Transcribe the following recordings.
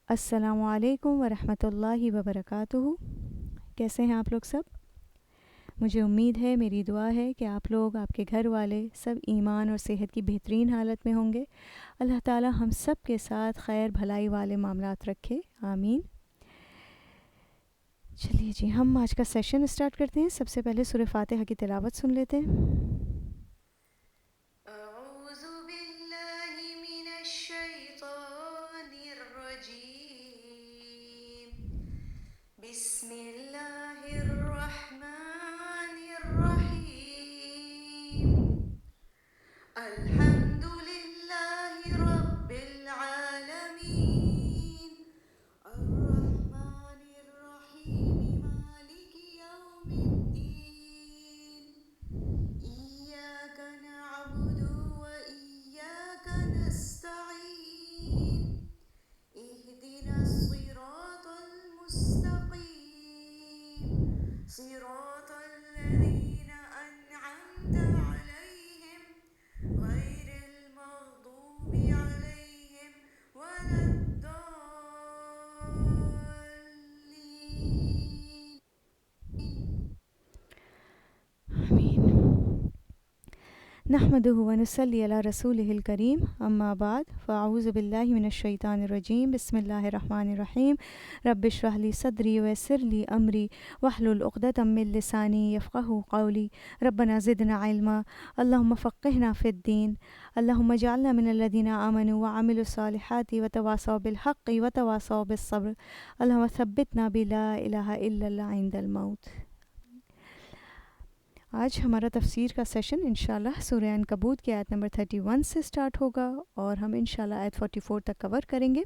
السلام علیکم ورحمۃ اللہ وبرکاتہ۔ کیسے ہیں آپ لوگ سب؟ مجھے امید ہے، میری دعا ہے کہ آپ لوگ، آپ کے گھر والے سب ایمان اور صحت کی بہترین حالت میں ہوں گے۔ اللہ تعالی ہم سب کے ساتھ خیر بھلائی والے معاملات رکھے، آمین۔ چلیے جی، ہم آج کا سیشن اسٹارٹ کرتے ہیں۔ سب سے پہلے سورہ فاتحہ کی تلاوت سن لیتے ہیں۔ أعوذ بالله من الشيطان الرجيم. بسم الله الرحمن الرحيم. الحمد لله رب العالمين. الرحمن الرحيم مالك يوم الدين. إياك نعبد وإياك نستعين. اهدنا الصراط المستقيم. صراط الذين أنعمت عليهم غير المغضوب عليهم ولا الضالين. آمین۔ نحمدہ ونصلی علی رسولہ الکریم، اما بعد، فاعوذ باللہ من الشیطان الرجیم، بسم اللہ الرحمن الرحیم۔ رب اشرح لی صدری ویسر لی امری واحلل عقدۃ من لسانی یفقہوا قولی۔ ربنا زدنا علما، اللہم فقہنا فی الدین، اللہم اجعلنا من الذین آمنوا وعملوا الصالحات وتواصوا بالحق وتواصوا بالصبر، اللہم ثبتنا بلا الہ الا اللہ عند الموت۔ آج ہمارا تفسیر کا سیشن انشاءاللہ سورہ عنکبوت کی آیت نمبر 31 سے سٹارٹ ہوگا، اور ہم انشاءاللہ آیت 44 تک کور کریں گے۔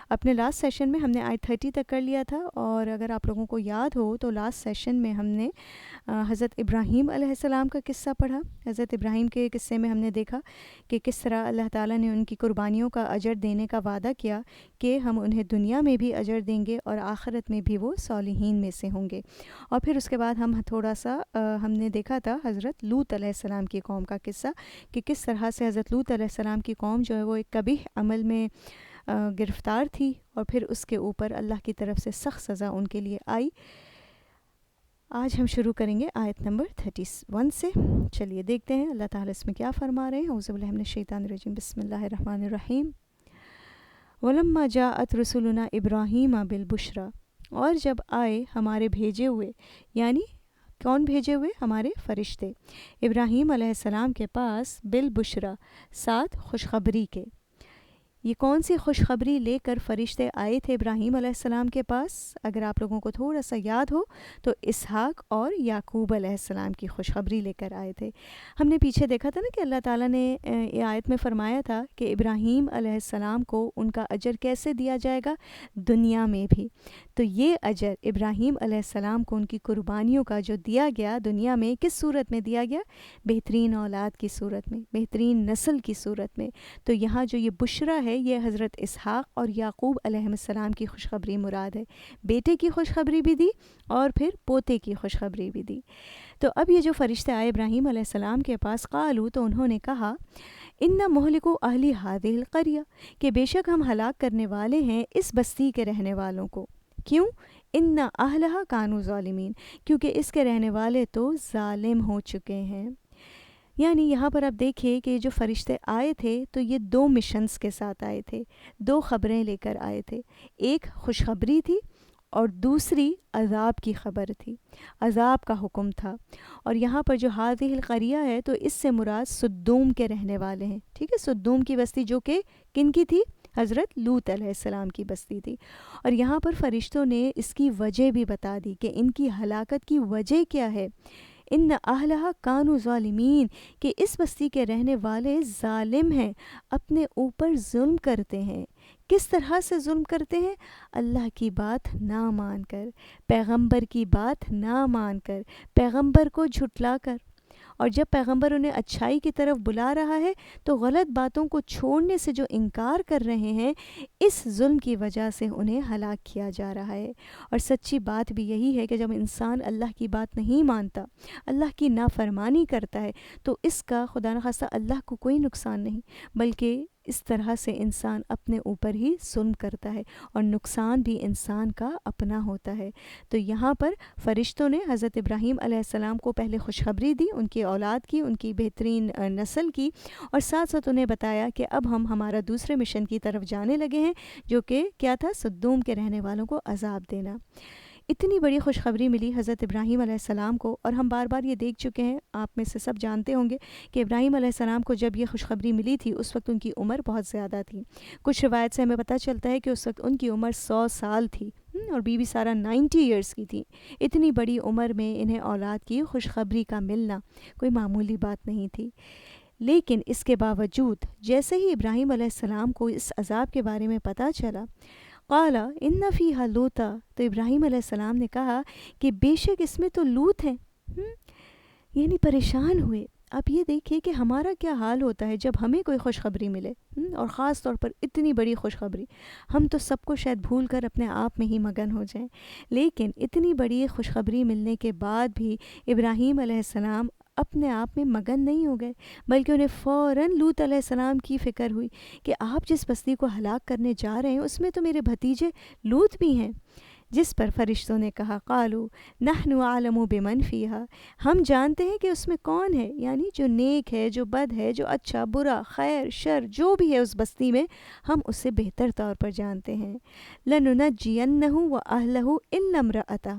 اپنے لاسٹ سیشن میں ہم نے آیت 30 تک کر لیا تھا، اور اگر آپ لوگوں کو یاد ہو تو لاسٹ سیشن میں ہم نے حضرت ابراہیم علیہ السلام کا قصہ پڑھا۔ حضرت ابراہیم کے قصے میں ہم نے دیکھا کہ کس طرح اللہ تعالیٰ نے ان کی قربانیوں کا اجر دینے کا وعدہ کیا کہ ہم انہیں دنیا میں بھی اجر دیں گے اور آخرت میں بھی وہ صالحین میں سے ہوں گے۔ اور پھر اس کے بعد ہم تھوڑا سا ہم نے دیکھا تھا حضرت لوط علیہ السلام کی قوم کا قصہ، کہ کس طرح سے حضرت لوط علیہ السلام کی قوم جو ہے وہ ایک قبیح عمل میں گرفتار تھی، اور پھر اس کے اوپر اللہ کی طرف سے سخت سزا ان کے لیے آئی۔ آج ہم شروع کریں گے آیت نمبر 31 سے۔ چلیے دیکھتے ہیں اللہ تعالیٰ اس میں کیا فرما رہے ہیں۔ اعوذ باللہ من الشیطان الرجیم، بسم اللہ الرحمن الرحیم۔ وَلَمَّا جَاءَتْ رُسُلُنَا إِبْرَاهِيمَ بِالْبُشْرَى، اور جب آئے ہمارے بھیجے ہوئے، یعنی کون بھیجے ہوئے؟ ہمارے فرشتے ابراہیم علیہ السلام کے پاس، بالبشرا، ساتھ خوشخبری کے۔ یہ کون سی خوشخبری لے کر فرشتے آئے تھے ابراہیم علیہ السلام کے پاس؟ اگر آپ لوگوں کو تھوڑا سا یاد ہو تو اسحاق اور یعقوب علیہ السلام کی خوشخبری لے کر آئے تھے۔ ہم نے پیچھے دیکھا تھا نا کہ اللہ تعالیٰ نے یہ آیت میں فرمایا تھا کہ ابراہیم علیہ السلام کو ان کا اجر کیسے دیا جائے گا؟ دنیا میں بھی۔ تو یہ اجر ابراہیم علیہ السلام کو ان کی قربانیوں کا جو دیا گیا دنیا میں، کس صورت میں دیا گیا؟ بہترین اولاد کی صورت میں، بہترین نسل کی صورت میں۔ تو یہاں جو یہ بشرا ہے، یہ حضرت اسحاق اور یعقوب علیہ السلام کی خوشخبری مراد ہے۔ بیٹے کی خوشخبری بھی دی اور پھر پوتے کی خوشخبری بھی دی۔ تو اب یہ جو فرشتے آئے ابراہیم علیہ السلام کے پاس، قالو، تو انہوں نے کہا، اِنَّ مُہْلِكُ أَهْلِ هَٰذِهِ الْقَرْيَةِ، کہ بے شک ہم ہلاک کرنے والے ہیں اس بستی کے رہنے والوں کو۔ کیوں؟ اِنَّ أَهْلَهَا كَانُوا ظَالِمِينَ، کیونکہ اس کے رہنے والے تو ظالم ہو چکے ہیں۔ یعنی یہاں پر آپ دیکھیے کہ جو فرشتے آئے تھے تو یہ دو مشنز کے ساتھ آئے تھے، دو خبریں لے کر آئے تھے۔ ایک خوشخبری تھی اور دوسری عذاب کی خبر تھی، عذاب کا حکم تھا۔ اور یہاں پر جو ہذہ القریہ ہے تو اس سے مراد سدوم کے رہنے والے ہیں، ٹھیک ہے؟ سدوم کی بستی جو کہ کن کی تھی؟ حضرت لوط علیہ السلام کی بستی تھی۔ اور یہاں پر فرشتوں نے اس کی وجہ بھی بتا دی کہ ان کی ہلاکت کی وجہ کیا ہے۔ ان اہلہا کانوا ظالمین، کہ اس بستی کے رہنے والے ظالم ہیں، اپنے اوپر ظلم کرتے ہیں۔ کس طرح سے ظلم کرتے ہیں؟ اللہ کی بات نہ مان کر، پیغمبر کی بات نہ مان کر، پیغمبر کو جھٹلا کر۔ اور جب پیغمبر انہیں اچھائی کی طرف بلا رہا ہے تو غلط باتوں کو چھوڑنے سے جو انکار کر رہے ہیں، اس ظلم کی وجہ سے انہیں ہلاک کیا جا رہا ہے۔ اور سچی بات بھی یہی ہے کہ جب انسان اللہ کی بات نہیں مانتا، اللہ کی نافرمانی کرتا ہے، تو اس کا خدا نخواستہ اللہ کو کوئی نقصان نہیں، بلکہ اس طرح سے انسان اپنے اوپر ہی ظلم کرتا ہے اور نقصان بھی انسان کا اپنا ہوتا ہے۔ تو یہاں پر فرشتوں نے حضرت ابراہیم علیہ السلام کو پہلے خوشخبری دی، ان کی اولاد کی، ان کی بہترین نسل کی، اور ساتھ ساتھ انہیں بتایا کہ اب ہم ہمارا دوسرے مشن کی طرف جانے لگے ہیں، جو کہ کیا تھا؟ سدوم کے رہنے والوں کو عذاب دینا۔ اتنی بڑی خوشخبری ملی حضرت ابراہیم علیہ السلام کو، اور ہم بار بار یہ دیکھ چکے ہیں، آپ میں سے سب جانتے ہوں گے کہ ابراہیم علیہ السلام کو جب یہ خوشخبری ملی تھی اس وقت ان کی عمر بہت زیادہ تھی۔ کچھ روایت سے ہمیں پتہ چلتا ہے کہ اس وقت ان کی عمر 100 سال تھی، اور بی بی سارہ 90 ایئرس کی تھی۔ اتنی بڑی عمر میں انہیں اولاد کی خوشخبری کا ملنا کوئی معمولی بات نہیں تھی۔ لیکن اس کے باوجود جیسے ہی ابراہیم علیہ السلام کو اس عذاب کے بارے میں پتہ چلا، قال ان فیہا لوطا، تو ابراہیم علیہ السلام نے کہا کہ بے شک اس میں تو لوط ہیں۔ یعنی پریشان ہوئے۔ آپ یہ دیکھیے کہ ہمارا کیا حال ہوتا ہے جب ہمیں کوئی خوشخبری ملے، اور خاص طور پر اتنی بڑی خوشخبری، ہم تو سب کو شاید بھول کر اپنے آپ میں ہی مگن ہو جائیں، لیکن اتنی بڑی خوشخبری ملنے کے بعد بھی ابراہیم علیہ السلام اپنے آپ میں مگن نہیں ہو گئے، بلکہ انہیں فوراً لوط علیہ السلام کی فکر ہوئی کہ آپ جس بستی کو ہلاک کرنے جا رہے ہیں اس میں تو میرے بھتیجے لوط بھی ہیں۔ جس پر فرشتوں نے کہا قالوا نحن اعلم بمن فیہا، ہم جانتے ہیں کہ اس میں کون ہے، یعنی جو نیک ہے، جو بد ہے، جو اچھا برا خیر شر جو بھی ہے اس بستی میں، ہم اسے بہتر طور پر جانتے ہیں۔ لننجینہ واہلہ الا امرأتہ،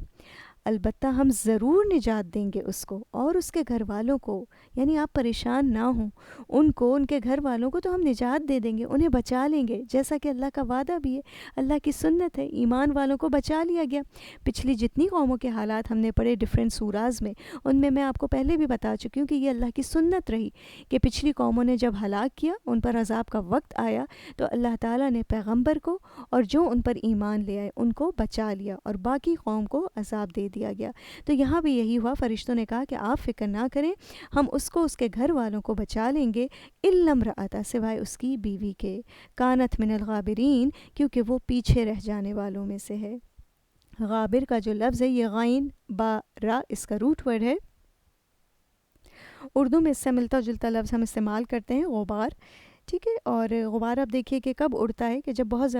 البتہ ہم ضرور نجات دیں گے اس کو اور اس کے گھر والوں کو، یعنی آپ پریشان نہ ہوں، ان کو، ان کے گھر والوں کو تو ہم نجات دے دیں گے، انہیں بچا لیں گے، جیسا کہ اللہ کا وعدہ بھی ہے، اللہ کی سنت ہے، ایمان والوں کو بچا لیا گیا۔ پچھلی جتنی قوموں کے حالات ہم نے پڑھے ڈیفرنٹ سوراز میں، ان میں آپ کو پہلے بھی بتا چکی ہوں کہ یہ اللہ کی سنت رہی کہ پچھلی قوموں نے جب ہلاک کیا، ان پر عذاب کا وقت آیا تو اللہ تعالیٰ نے پیغمبر کو اور جو ان پر ایمان لے آئے ان کو بچا لیا، اور باقی قوم کو عذاب دے دیا گیا۔ تو یہاں بھی یہی ہوا، فرشتوں نے کہا کہ آپ فکر نہ کریں، ہم اس کو اس کے گھر والوں کو بچا لیں گے، الا امرأتہ، سوائے اس کی بیوی کے، کانت من الغابرین، کیونکہ وہ پیچھے رہ جانے والوں میں سے ہے۔ غابر کا جو لفظ ہے یہ غین با را، اس کا روٹ ورڈ ہے۔ اردو میں اس سے ملتا جلتا لفظ ہم استعمال کرتے ہیں غبار، ٹھیک ہے۔ اور غبار آپ دیکھیے کہ کب اڑتا ہے، کہ جب بہت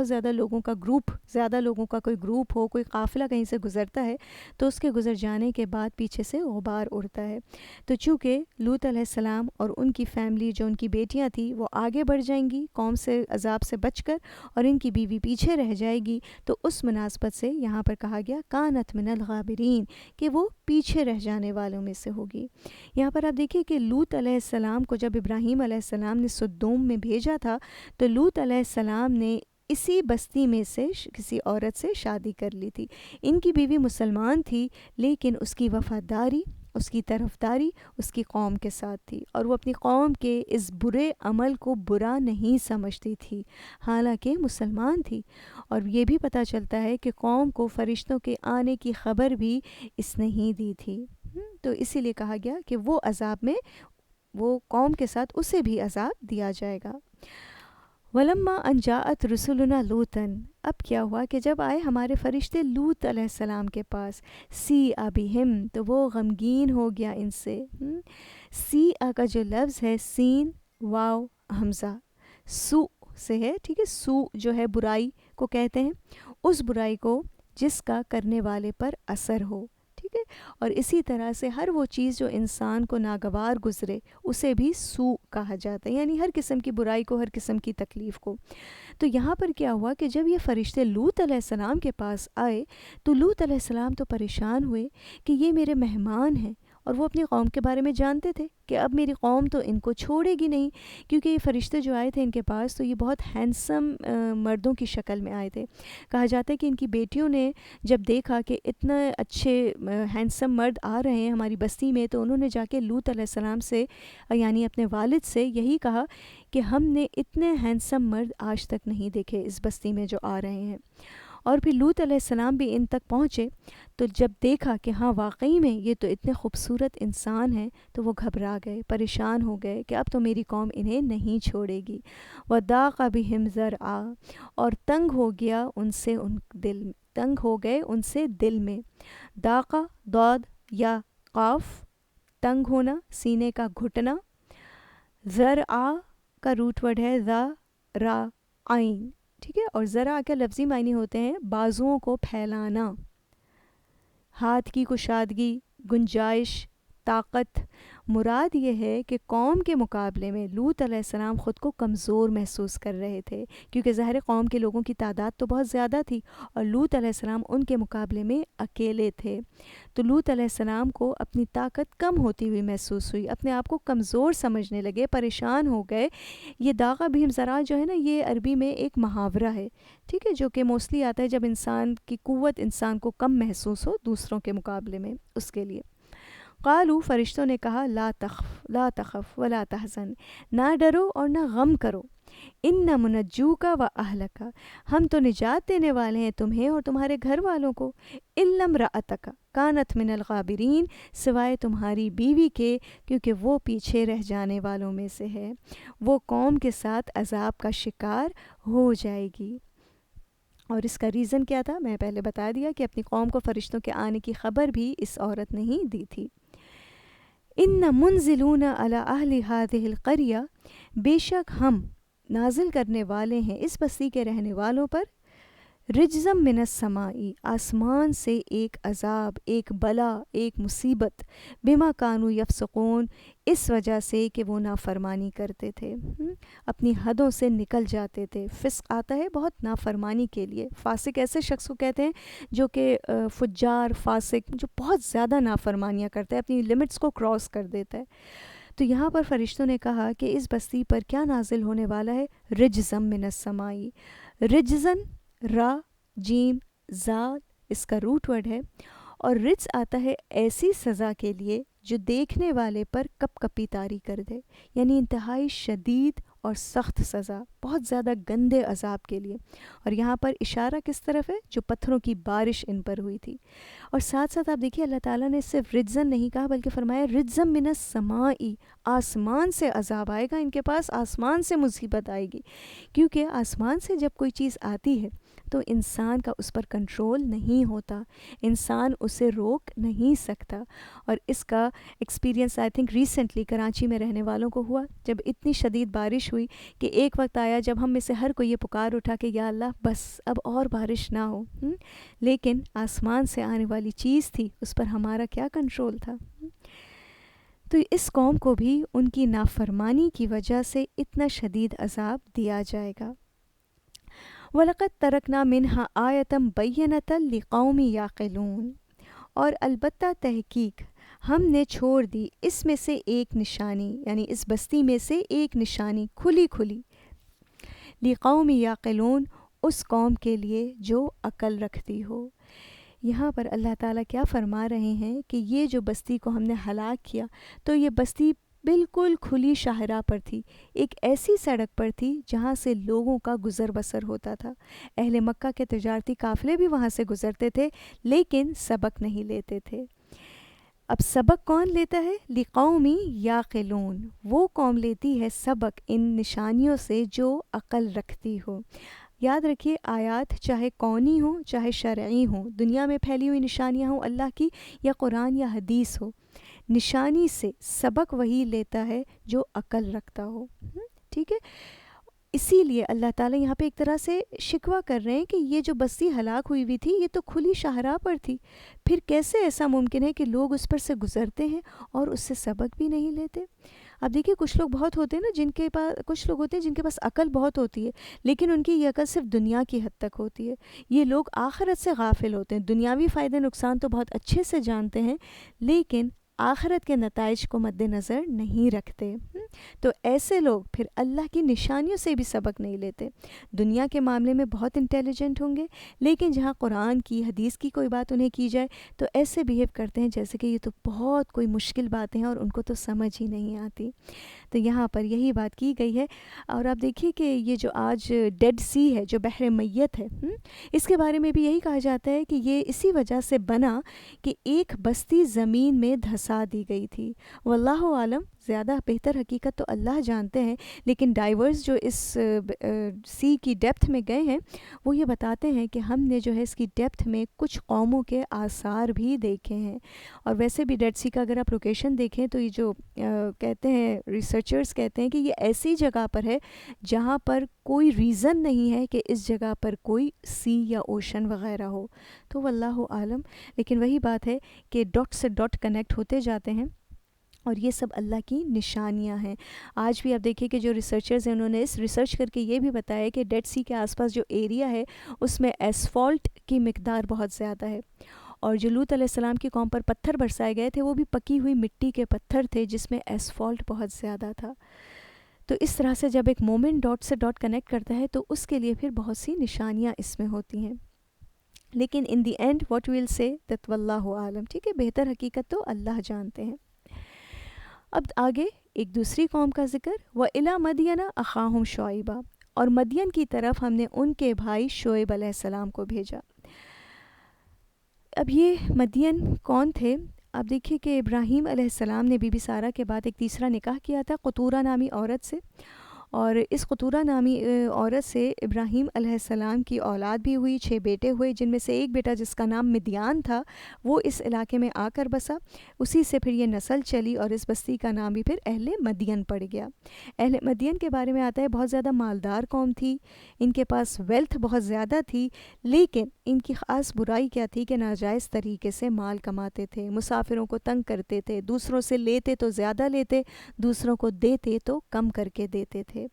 زیادہ لوگوں کا کوئی گروپ ہو، کوئی قافلہ کہیں سے گزرتا ہے تو اس کے گزر جانے کے بعد پیچھے سے غبار اڑتا ہے۔ تو چونکہ لوط علیہ السلام اور ان کی فیملی، جو ان کی بیٹیاں تھیں، وہ آگے بڑھ جائیں گی قوم سے عذاب سے بچ کر، اور ان کی بیوی پیچھے رہ جائے گی، تو اس مناسبت سے یہاں پر کہا گیا کانت من الغابرین، کہ وہ پیچھے رہ جانے والوں میں سے ہوگی۔ یہاں پر آپ دیکھیے کہ لوط علیہ السلام کو جب ابراہیم علیہ السلام نے سدوم میں بھیجا تھا تو لوط علیہ السلام نے اسی بستی میں سے کسی عورت سے شادی کر لی تھی۔ ان کی بیوی مسلمان تھی، لیکن اس کی وفاداری، اس کی طرفداری اس کی قوم کے ساتھ تھی، اور وہ اپنی قوم کے اس برے عمل کو برا نہیں سمجھتی تھی، حالانکہ مسلمان تھی۔ اور یہ بھی پتہ چلتا ہے کہ قوم کو فرشتوں کے آنے کی خبر بھی اس نے ہی دی تھی، تو اسی لیے کہا گیا کہ وہ عذاب میں، وہ قوم کے ساتھ اسے بھی عذاب دیا جائے گا۔ وَلَمَّا أَنْ جَاءَتْ رُسُلُنَا لُوطًا، اب کیا ہوا کہ جب آئے ہمارے فرشتے لوط علیہ السلام کے پاس، سِیءَ بِهِمْ، تو وہ غمگین ہو گیا ان سے۔ سِیءَ کا جو لفظ ہے سین واو حمزہ، سوء سے ہے، ٹھیک ہے۔ سوء جو ہے برائی کو کہتے ہیں، اس برائی کو جس کا کرنے والے پر اثر ہو، ٹھیک ہے۔ اور اسی طرح سے ہر وہ چیز جو انسان کو ناگوار گزرے اسے بھی سوء کہا جاتا ہے، یعنی ہر قسم کی برائی کو، ہر قسم کی تکلیف کو۔ تو یہاں پر کیا ہوا کہ جب یہ فرشتے لوط علیہ السلام کے پاس آئے تو لوط علیہ السلام تو پریشان ہوئے کہ یہ میرے مہمان ہیں، اور وہ اپنی قوم کے بارے میں جانتے تھے کہ اب میری قوم تو ان کو چھوڑے گی نہیں، کیونکہ یہ فرشتے جو آئے تھے ان کے پاس تو یہ بہت ہینڈسم مردوں کی شکل میں آئے تھے۔ کہا جاتا ہے کہ ان کی بیٹیوں نے جب دیکھا کہ اتنے اچھے ہینڈسم مرد آ رہے ہیں ہماری بستی میں، تو انہوں نے جا کے لوط علیہ السلام سے، یعنی اپنے والد سے یہی کہا کہ ہم نے اتنے ہینڈسم مرد آج تک نہیں دیکھے اس بستی میں جو آ رہے ہیں۔ اور پھر لوط علیہ السلام بھی ان تک پہنچے تو جب دیکھا کہ ہاں واقعی میں یہ تو اتنے خوبصورت انسان ہیں، تو وہ گھبرا گئے، پریشان ہو گئے کہ اب تو میری قوم انہیں نہیں چھوڑے گی۔ وَضَاقَ بِهِمْ ذَرْعًا، اور تنگ ہو گیا ان سے تنگ ہو گئے ان سے دل میں۔ داقہ ضاد یا قاف، تنگ ہونا، سینے کا گھٹنا، ذرعا کا روٹ ورڈ ہے ذا را عین، ٹھیک ہے، اور ذرا کے لفظی معنی ہوتے ہیں بازوؤں کو پھیلانا، ہاتھ کی کشادگی، گنجائش، طاقت۔ مراد یہ ہے کہ قوم کے مقابلے میں لوط علیہ السلام خود کو کمزور محسوس کر رہے تھے، کیونکہ ظاہر قوم کے لوگوں کی تعداد تو بہت زیادہ تھی اور لوط علیہ السلام ان کے مقابلے میں اکیلے تھے، تو لوط علیہ السلام کو اپنی طاقت کم ہوتی ہوئی محسوس ہوئی، اپنے آپ کو کمزور سمجھنے لگے، پریشان ہو گئے۔ یہ داغا بہم ذرا جو ہے نا، یہ عربی میں ایک محاورہ ہے، ٹھیک ہے، جو کہ موسٹلی آتا ہے جب انسان کی قوت انسان کو کم محسوس ہو دوسروں کے مقابلے میں، اس کے لیے۔ قالو، فرشتوں نے کہا لا تخف ولا تحزن، نہ ڈرو اور نہ غم کرو، ان منجوکا و اہلکا، ہم تو نجات دینے والے ہیں تمہیں اور تمہارے گھر والوں کو، الا امرأتک کانت من الغابرین، سوائے تمہاری بیوی کے کیونکہ وہ پیچھے رہ جانے والوں میں سے ہے، وہ قوم کے ساتھ عذاب کا شکار ہو جائے گی۔ اور اس کا ریزن کیا تھا؟ میں پہلے بتا دیا کہ اپنی قوم کو فرشتوں کے آنے کی خبر بھی اس عورت نے ہی دی تھی۔ ان منزلون علی اہل هذه القریہ، بے شک ہم نازل کرنے والے ہیں اس بستی کے رہنے والوں پر، رجزم من السماء، آسمان سے ایک عذاب، ایک بلا، ایک مصیبت، بما کانوا یفسقون، اس وجہ سے کہ وہ نافرمانی کرتے تھے، اپنی حدوں سے نکل جاتے تھے۔ فسق آتا ہے بہت نافرمانی کے لیے، فاسق ایسے شخص کو کہتے ہیں جو کہ فجار، فاسق، جو بہت زیادہ نافرمانیاں کرتا ہے، اپنی لمٹس کو کراس کر دیتا ہے۔ تو یہاں پر فرشتوں نے کہا کہ اس بستی پر کیا نازل ہونے والا ہے؟ رجزم من السماء، رجزن، را جیم زال اس کا روٹ ورڈ ہے، اور رجز آتا ہے ایسی سزا کے لیے جو دیکھنے والے پر کپ کپی طاری کر دے، یعنی انتہائی شدید اور سخت سزا، بہت زیادہ گندے عذاب کے لیے۔ اور یہاں پر اشارہ کس طرف ہے؟ جو پتھروں کی بارش ان پر ہوئی تھی۔ اور ساتھ ساتھ آپ دیکھیے اللہ تعالیٰ نے صرف رجزن نہیں کہا بلکہ فرمایا رجزم من السماء، آسمان سے عذاب آئے گا ان کے پاس، آسمان سے مصیبت آئے گی، کیونکہ آسمان سے جب کوئی چیز آتی ہے تو انسان کا اس پر کنٹرول نہیں ہوتا، انسان اسے روک نہیں سکتا۔ اور اس کا experience I think recently Karachi میں رہنے والوں کو ہوا، جب اتنی شدید بارش ہوئی کہ ایک وقت آیا جب ہم میں سے ہر کوئی یہ پکار اٹھا کہ یا اللہ بس اب اور بارش نہ ہو، لیکن آسمان سے آنے والی چیز تھی، اس پر ہمارا کیا کنٹرول تھا؟ تو اس قوم کو بھی ان کی نافرمانی کی وجہ سے اتنا شدید عذاب دیا جائے گا۔ وَلَقَدْ تَرَكْنَا مِنْهَا آیَةً بَيِّنَةً لِقَوْمٍ يَعْقِلُونَ، اور البتہ تحقیق ہم نے چھوڑ دی اس میں سے ایک نشانی، یعنی اس بستی میں سے ایک نشانی کھلی کھلی، لِقَوْمٍ يَعْقِلُونَ، اس قوم کے لیے جو عقل رکھتی ہو۔ یہاں پر اللہ تعالیٰ کیا فرما رہے ہیں کہ یہ جو بستی کو ہم نے ہلاک کیا، تو یہ بستی بالکل کھلی شاہراہ پر تھی، ایک ایسی سڑک پر تھی جہاں سے لوگوں کا گزر بسر ہوتا تھا، اہل مکہ کے تجارتی قافلے بھی وہاں سے گزرتے تھے لیکن سبق نہیں لیتے تھے۔ اب سبق کون لیتا ہے؟ لِقَوْمٍ یعقلون، وہ قوم لیتی ہے سبق ان نشانیوں سے جو عقل رکھتی ہو۔ یاد رکھیے آیات چاہے قونی ہوں چاہے شرعی ہوں، دنیا میں پھیلی ہوئی نشانیاں ہوں اللہ کی یا قرآن یا حدیث ہو، نشانی سے سبق وہی لیتا ہے جو عقل رکھتا ہو، ٹھیک ہے۔ اسی لیے اللہ تعالیٰ یہاں پہ ایک طرح سے شکوہ کر رہے ہیں کہ یہ جو بستی ہلاک ہوئی ہوئی تھی یہ تو کھلی شاہراہ پر تھی، پھر کیسے ایسا ممکن ہے کہ لوگ اس پر سے گزرتے ہیں اور اس سے سبق بھی نہیں لیتے؟ اب دیکھیے کچھ لوگ بہت ہوتے ہیں نا جن کے پاس، کچھ لوگ ہوتے ہیں جن کے پاس عقل بہت ہوتی ہے لیکن ان کی یہ عقل صرف دنیا کی حد تک ہوتی ہے، یہ لوگ آخرت سے غافل ہوتے ہیں، دنیاوی فائدے نقصان تو بہت اچھے سے جانتے ہیں لیکن آخرت کے نتائج کو مد نظر نہیں رکھتے۔ تو ایسے لوگ پھر اللہ کی نشانیوں سے بھی سبق نہیں لیتے، دنیا کے معاملے میں بہت انٹیلیجنٹ ہوں گے لیکن جہاں قرآن کی حدیث کی کوئی بات انہیں کی جائے تو ایسے بیہیو کرتے ہیں جیسے کہ یہ تو بہت کوئی مشکل باتیں ہیں اور ان کو تو سمجھ ہی نہیں آتی۔ تو یہاں پر یہی بات کی گئی ہے۔ اور آپ دیکھیے کہ یہ جو آج ڈیڈ سی ہے، جو بحر میت ہے، اس کے بارے میں بھی یہی کہا جاتا ہے کہ یہ اسی وجہ سے بنا کہ ایک بستی زمین میں دھسا دی گئی تھی، واللہ عالم، زیادہ بہتر حقیقت تو اللہ جانتے ہیں، لیکن ڈائیورز جو اس سی کی ڈیپتھ میں گئے ہیں وہ یہ بتاتے ہیں کہ ہم نے جو ہے اس کی ڈیپتھ میں کچھ قوموں کے آثار بھی دیکھے ہیں۔ اور ویسے بھی ڈیڈ سی کا اگر آپ لوکیشن دیکھیں تو یہ جو کہتے ہیں ریسرچ ریسرچرز کہتے ہیں کہ یہ ایسی جگہ پر ہے جہاں پر کوئی ریزن نہیں ہے کہ اس جگہ پر کوئی سی یا اوشن وغیرہ ہو. تو واللہ عالم. لیکن وہی بات ہے کہ ڈاٹ سے ڈاٹ کنیکٹ ہوتے جاتے ہیں اور یہ سب اللہ کی نشانیاں ہیں. آج بھی آپ دیکھیے کہ جو ریسرچرز ہیں انہوں نے اس ریسرچ کر کے یہ بھی بتایا کہ ڈیڈ سی کے آس پاس جو ایریا ہے اس میں ایسفالٹ کی مقدار بہت زیادہ ہے، اور جو لوط علیہ السلام کی قوم پر پتھر برسائے گئے تھے وہ بھی پکی ہوئی مٹی کے پتھر تھے جس میں ایسفالٹ بہت زیادہ تھا. تو اس طرح سے جب ایک مومنٹ ڈاٹ سے ڈاٹ کنیکٹ کرتا ہے تو اس کے لیے پھر بہت سی نشانیاں اس میں ہوتی ہیں. لیکن ان دی اینڈ واٹ ویل سے دیٹ واللہ عالم. ٹھیک ہے، بہتر حقیقت تو اللہ جانتے ہیں. اب آگے ایک دوسری قوم کا ذکر. وَإِلَى مَدْيَنَ أَخَاهُمْ شُعَيْبًا، اور مدین کی طرف ہم نے ان کے بھائی شعیب علیہ السلام کو بھیجا. اب یہ مدین کون تھے؟ آپ دیکھیے کہ ابراہیم علیہ السلام نے بی بی سارہ کے بعد ایک تیسرا نکاح کیا تھا قطورہ نامی عورت سے، اور اس قطورہ نامی عورت سے ابراہیم علیہ السلام کی اولاد بھی ہوئی. 6 بیٹے ہوئے، جن میں سے ایک بیٹا جس کا نام مدیان تھا وہ اس علاقے میں آ کر بسا. اسی سے پھر یہ نسل چلی اور اس بستی کا نام بھی پھر اہل مدین پڑ گیا. اہل مدین کے بارے میں آتا ہے بہت زیادہ مالدار قوم تھی، ان کے پاس ویلتھ بہت زیادہ تھی، لیکن ان کی خاص برائی کیا تھی کہ ناجائز طریقے سے مال کماتے تھے، مسافروں کو تنگ کرتے تھے، دوسروں سے لیتے تو زیادہ لیتے، دوسروں کو دیتے تو کم کر کے دیتے تھے.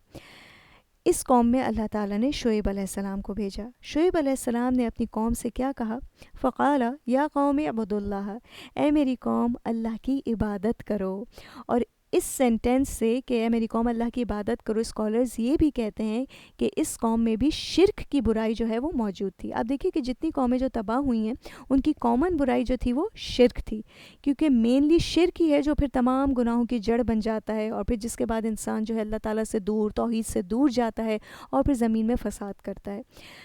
اس قوم میں اللہ تعالیٰ نے شعیب علیہ السلام کو بھیجا. شعیب علیہ السلام نے اپنی قوم سے کیا کہا؟ فقال یا قوم اعبدوا اللہ، اے میری قوم اللہ کی عبادت کرو. اور اس سینٹینس سے کہ اے میری قوم اللہ کی عبادت کرو، اسکالرز یہ بھی کہتے ہیں کہ اس قوم میں بھی شرک کی برائی جو ہے وہ موجود تھی. آپ دیکھیے کہ جتنی قومیں جو تباہ ہوئی ہیں ان کی کامن برائی جو تھی وہ شرک تھی، کیونکہ مینلی شرک ہی ہے جو پھر تمام گناہوں کی جڑ بن جاتا ہے، اور پھر جس کے بعد انسان جو ہے اللہ تعالیٰ سے دور، توحید سے دور جاتا ہے اور پھر زمین میں فساد کرتا ہے.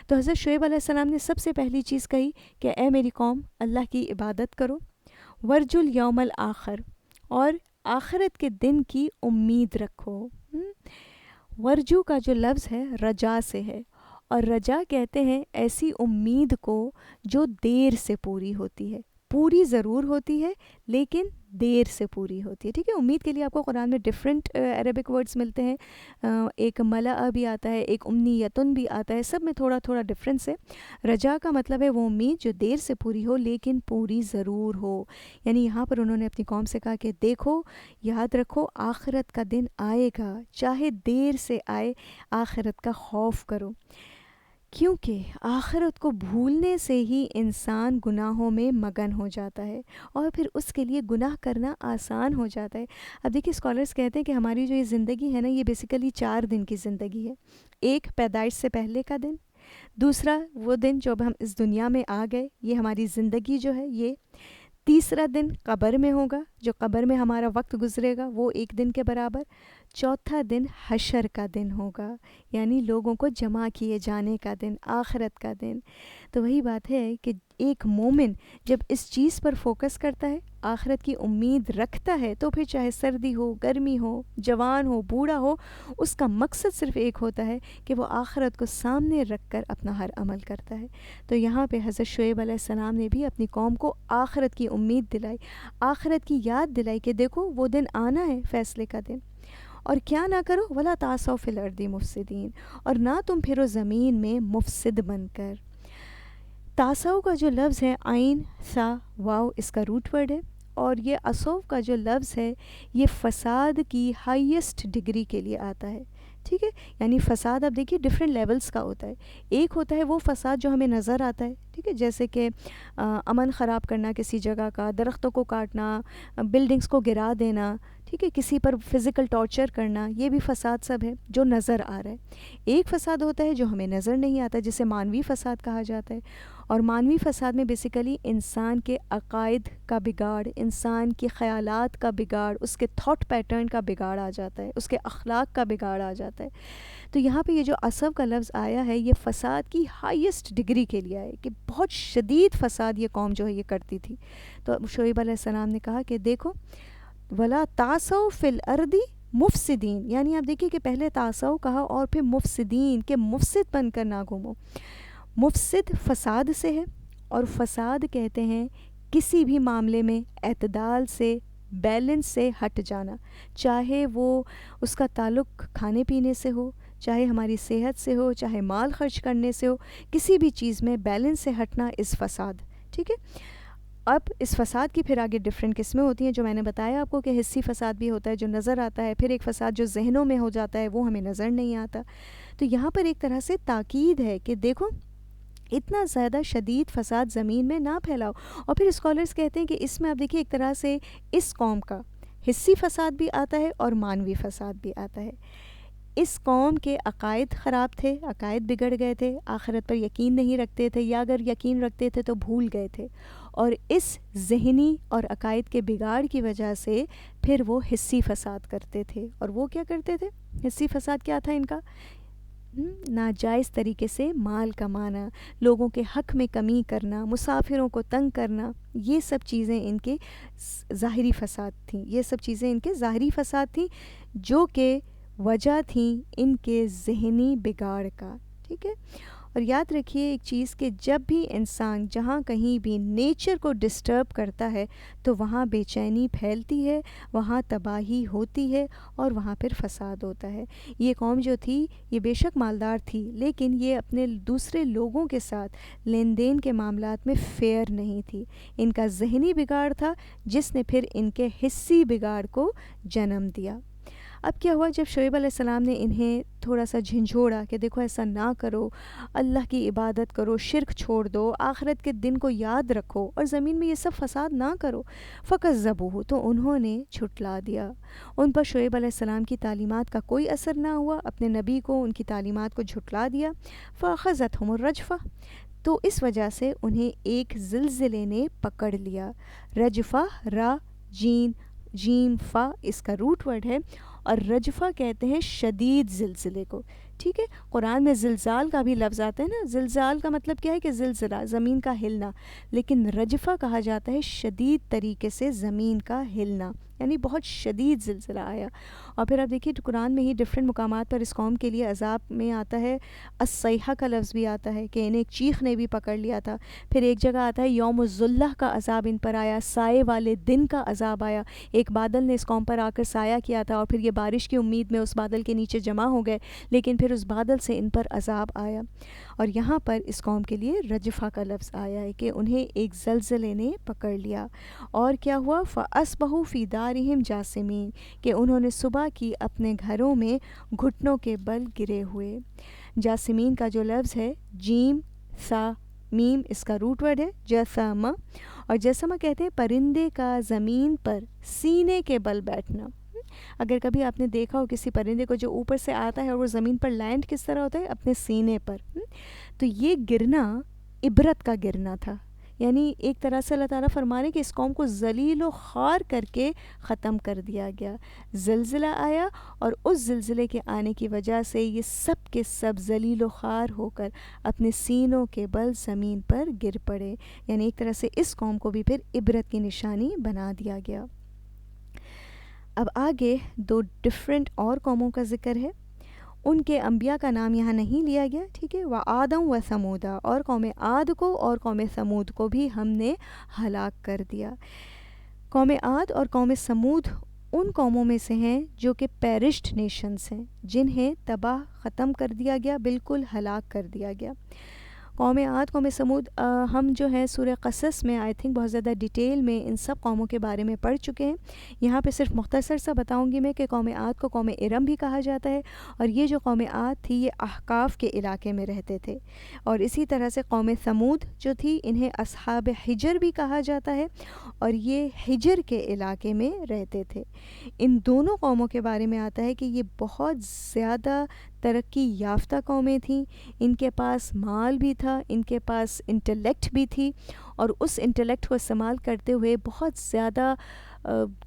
تو حضرت شعیب علیہ السلام نے سب سے پہلی چیز کہی کہ اے میری قوم اللہ کی عبادت کرو، ورجو الیوم الآخر، اور آخرت کے دن کی امید رکھو. ورجو کا جو لفظ ہے رجا سے ہے، اور رجا کہتے ہیں ایسی امید کو جو دیر سے پوری ہوتی ہے. پوری ضرور ہوتی ہے لیکن دیر سے پوری ہوتی ہے. ٹھیک ہے، امید کے لیے آپ کو قرآن میں ڈفرینٹ عربک ورڈز ملتے ہیں. ایک ملأ بھی آتا ہے، ایک امنیتن بھی آتا ہے، سب میں تھوڑا تھوڑا ڈفرینس ہے. رجا کا مطلب ہے وہ امید جو دیر سے پوری ہو لیکن پوری ضرور ہو. یعنی یہاں پر انہوں نے اپنی قوم سے کہا کہ دیکھو، یاد رکھو آخرت کا دن آئے گا، چاہے دیر سے آئے، آخرت کا خوف کرو، کیونکہ آخرت کو بھولنے سے ہی انسان گناہوں میں مگن ہو جاتا ہے اور پھر اس کے لیے گناہ کرنا آسان ہو جاتا ہے. اب دیکھیے اسکالرز کہتے ہیں کہ ہماری جو یہ زندگی ہے نا، یہ بیسیکلی 4 دن کی زندگی ہے. ایک پیدائش سے پہلے کا دن، دوسرا وہ دن جو اب ہم اس دنیا میں آ گئے، یہ ہماری زندگی جو ہے یہ. تیسرا دن قبر میں ہوگا، جو قبر میں ہمارا وقت گزرے گا وہ 1 دن کے برابر. چوتھا دن حشر کا دن ہوگا، یعنی لوگوں کو جمع کیے جانے کا دن، آخرت کا دن. تو وہی بات ہے کہ ایک مومن جب اس چیز پر فوکس کرتا ہے، آخرت کی امید رکھتا ہے، تو پھر چاہے سردی ہو، گرمی ہو، جوان ہو، بوڑھا ہو، اس کا مقصد صرف ایک ہوتا ہے کہ وہ آخرت کو سامنے رکھ کر اپنا ہر عمل کرتا ہے. تو یہاں پہ حضرت شعیب علیہ السلام نے بھی اپنی قوم کو آخرت کی امید دلائی، آخرت کی یاد دلائی کہ دیکھو وہ دن آنا ہے، فیصلے کا دن. اور کیا نہ کرو، وَلَا تَعْثَوْا فِي الْأَرْضِ مُفْسِدِينَ، اور نہ تم پھرو زمین میں مفسد بن کر. تاسو کا جو لفظ ہے عین سا واو، اس کا روٹ ورڈ ہے، اور یہ اصو کا جو لفظ ہے یہ فساد کی ہائیسٹ ڈگری کے لیے آتا ہے. ٹھیک ہے، یعنی فساد اب دیکھیے ڈفرینٹ لیولز کا ہوتا ہے. ایک ہوتا ہے وہ فساد جو ہمیں نظر آتا ہے، ٹھیک ہے، جیسے کہ امن خراب کرنا کسی جگہ کا، درختوں کو کاٹنا، بلڈنگز کو گرا دینا، ٹھیک ہے، کسی پر فزیکل ٹارچر کرنا، یہ بھی فساد سب ہے جو نظر آ رہا ہے. ایک فساد ہوتا ہے جو ہمیں نظر نہیں آتا، جسے مانوی فساد کہا جاتا ہے. اور مانوی فساد میں بیسیکلی انسان کے عقائد کا بگاڑ، انسان کے خیالات کا بگاڑ، اس کے تھاٹ پیٹرن کا بگاڑ آ جاتا ہے، اس کے اخلاق کا بگاڑ آ جاتا ہے. تو یہاں پہ یہ جو عصب کا لفظ آیا ہے یہ فساد کی ہائیسٹ ڈگری کے لیے آئے کہ بہت شدید فساد یہ قوم جو ہے یہ کرتی تھی. تو شعیب علیہ السلام نے کہا کہ دیکھو وَلَا تَعْثَوْا فِي الْأَرْضِ مُفْسِدِينَ، یعنی آپ دیکھیے کہ پہلے تاسو کہا اور پھر مفسدین، کہ مفسد بن کر نہ گھومو. مفسد فساد سے ہے، اور فساد کہتے ہیں کسی بھی معاملے میں اعتدال سے بیلنس سے ہٹ جانا، چاہے وہ اس کا تعلق کھانے پینے سے ہو، چاہے ہماری صحت سے ہو، چاہے مال خرچ کرنے سے ہو، کسی بھی چیز میں بیلنس سے ہٹنا از فساد. ٹھیک ہے. اب اس فساد کی پھر آگے ڈفرینٹ قسمیں ہوتی ہیں، جو میں نے بتایا آپ کو کہ حصی فساد بھی ہوتا ہے جو نظر آتا ہے، پھر ایک فساد جو ذہنوں میں ہو جاتا ہے وہ ہمیں نظر نہیں آتا. تو یہاں پر ایک طرح سے تاکید ہے کہ دیکھو اتنا زیادہ شدید فساد زمین میں نہ پھیلاؤ. اور پھر اسکالرز کہتے ہیں کہ اس میں آپ دیکھیے ایک طرح سے اس قوم کا حصی فساد بھی آتا ہے اور معنوی فساد بھی آتا ہے. اس قوم کے عقائد خراب تھے، عقائد بگڑ گئے تھے، آخرت پر یقین نہیں رکھتے تھے، یا اگر یقین رکھتے تھے تو بھول گئے تھے، اور اس ذہنی اور عقائد کے بگاڑ کی وجہ سے پھر وہ حصی فساد کرتے تھے. اور وہ کیا کرتے تھے؟ حصی فساد کیا تھا ان کا؟ ناجائز طریقے سے مال کمانا، لوگوں کے حق میں کمی کرنا، مسافروں کو تنگ کرنا، یہ سب چیزیں ان کے ظاہری فساد تھیں. یہ سب چیزیں ان کے ظاہری فساد تھیں جو کہ وجہ تھیں ان کے ذہنی بگاڑ کا. ٹھیک ہے. اور یاد رکھیے ایک چیز کہ جب بھی انسان جہاں کہیں بھی نیچر کو ڈسٹرب کرتا ہے تو وہاں بے چینی پھیلتی ہے، وہاں تباہی ہوتی ہے، اور وہاں پھر فساد ہوتا ہے. یہ قوم جو تھی یہ بے شک مالدار تھی، لیکن یہ اپنے دوسرے لوگوں کے ساتھ لین دین کے معاملات میں فیئر نہیں تھی. ان کا ذہنی بگاڑ تھا جس نے پھر ان کے حصی بگاڑ کو جنم دیا. اب کیا ہوا؟ جب شعیب علیہ السلام نے انہیں تھوڑا سا جھنجھوڑا کہ دیکھو ایسا نہ کرو، اللہ کی عبادت کرو، شرک چھوڑ دو، آخرت کے دن کو یاد رکھو، اور زمین میں یہ سب فساد نہ کرو. فَكَذَّبُوهُ، تو انہوں نے جھٹلا دیا. ان پر شعیب علیہ السلام کی تعلیمات کا کوئی اثر نہ ہوا، اپنے نبی کو ان کی تعلیمات کو جھٹلا دیا. فَأَخَذَتْهُمُ الرَّجْفَةُ، تو اس وجہ سے انہیں ایک زلزلے نے پکڑ لیا. رجفہ، را جیم فا اس کا روٹ ورڈ ہے، اور رجفہ کہتے ہیں شدید زلزلے کو. ٹھیک ہے. قرآن میں زلزال کا بھی لفظ آتا ہے نا. زلزال کا مطلب کیا ہے؟ کہ زلزلہ، زمین کا ہلنا. لیکن رجفہ کہا جاتا ہے شدید طریقے سے زمین کا ہلنا، یعنی بہت شدید زلزلہ آیا. اور پھر آپ دیکھیے قرآن میں ہی ڈفرینٹ مقامات پر اس قوم کے لیے عذاب میں آتا ہے الصیحہ کا لفظ بھی آتا ہے کہ انہیں ایک چیخ نے بھی پکڑ لیا تھا. پھر ایک جگہ آتا ہے یوم الظلہ کا عذاب ان پر آیا، سائے والے دن کا عذاب آیا. ایک بادل نے اس قوم پر آ کر سایہ کیا تھا، اور پھر یہ بارش کی امید میں اس بادل کے نیچے جمع ہو گئے، لیکن پھر اس بادل سے ان پر عذاب آیا. اور یہاں پر اس قوم کے لیے رجفہ کا لفظ آیا ہے کہ انہیں ایک زلزلے نے پکڑ لیا. اور کیا ہوا؟ فَأَصْبَحُوا فِي دَارِهِمْ جَاثِمِينَ، کہ انہوں نے صبح کی اپنے گھروں میں گھٹنوں کے بل گرے ہوئے. جاسمین کا جو لفظ ہے جیم سا میم اس کا روٹ ورڈ ہے جسامہ، اور جسامہ کہتے ہیں پرندے کا زمین پر سینے کے بل بیٹھنا. اگر کبھی آپ نے دیکھا ہو کسی پرندے کو جو اوپر سے آتا ہے اور وہ زمین پر لینڈ کس طرح ہوتا ہے؟ اپنے سینے پر. تو یہ گرنا عبرت کا گرنا تھا. یعنی ایک طرح سے اللہ تعالیٰ فرما رہے کہ اس قوم کو ذلیل و خوار کر کے ختم کر دیا گیا. زلزلہ آیا، اور اس زلزلے کے آنے کی وجہ سے یہ سب کے سب ذلیل و خوار ہو کر اپنے سینوں کے بل زمین پر گر پڑے. یعنی ایک طرح سے اس قوم کو بھی پھر عبرت کی نشانی بنا دیا گیا. اب آگے دو ڈفرینٹ اور قوموں کا ذکر ہے. ان کے انبیاء کا نام یہاں نہیں لیا گیا. ٹھیک ہے. وَعَادًا وَثَمُودَ، اور قوم عاد کو اور قوم ثمود کو بھی ہم نے ہلاک کر دیا. قوم عاد اور قوم ثمود ان قوموں میں سے ہیں جو کہ پیرشڈ نیشنز ہیں، جنہیں تباہ ختم کر دیا گیا، بالکل ہلاک کر دیا گیا. قوم عاد، قوم ثمود ہم جو ہے سورہ قصص میں آئی تھنک بہت زیادہ ڈیٹیل میں ان سب قوموں کے بارے میں پڑھ چکے ہیں. یہاں پہ صرف مختصر سا بتاؤں گی میں کہ قوم عاد کو قوم ارم بھی کہا جاتا ہے، اور یہ جو قوم عاد تھی یہ احقاف کے علاقے میں رہتے تھے. اور اسی طرح سے قوم ثمود جو تھی انہیں اصحاب حجر بھی کہا جاتا ہے، اور یہ حجر کے علاقے میں رہتے تھے. ان دونوں قوموں کے بارے میں آتا ہے کہ یہ بہت زیادہ ترقی یافتہ قومیں تھیں. ان کے پاس مال بھی تھا، ان کے پاس انٹلیکٹ بھی تھی، اور اس انٹلیکٹ کو استعمال کرتے ہوئے بہت زیادہ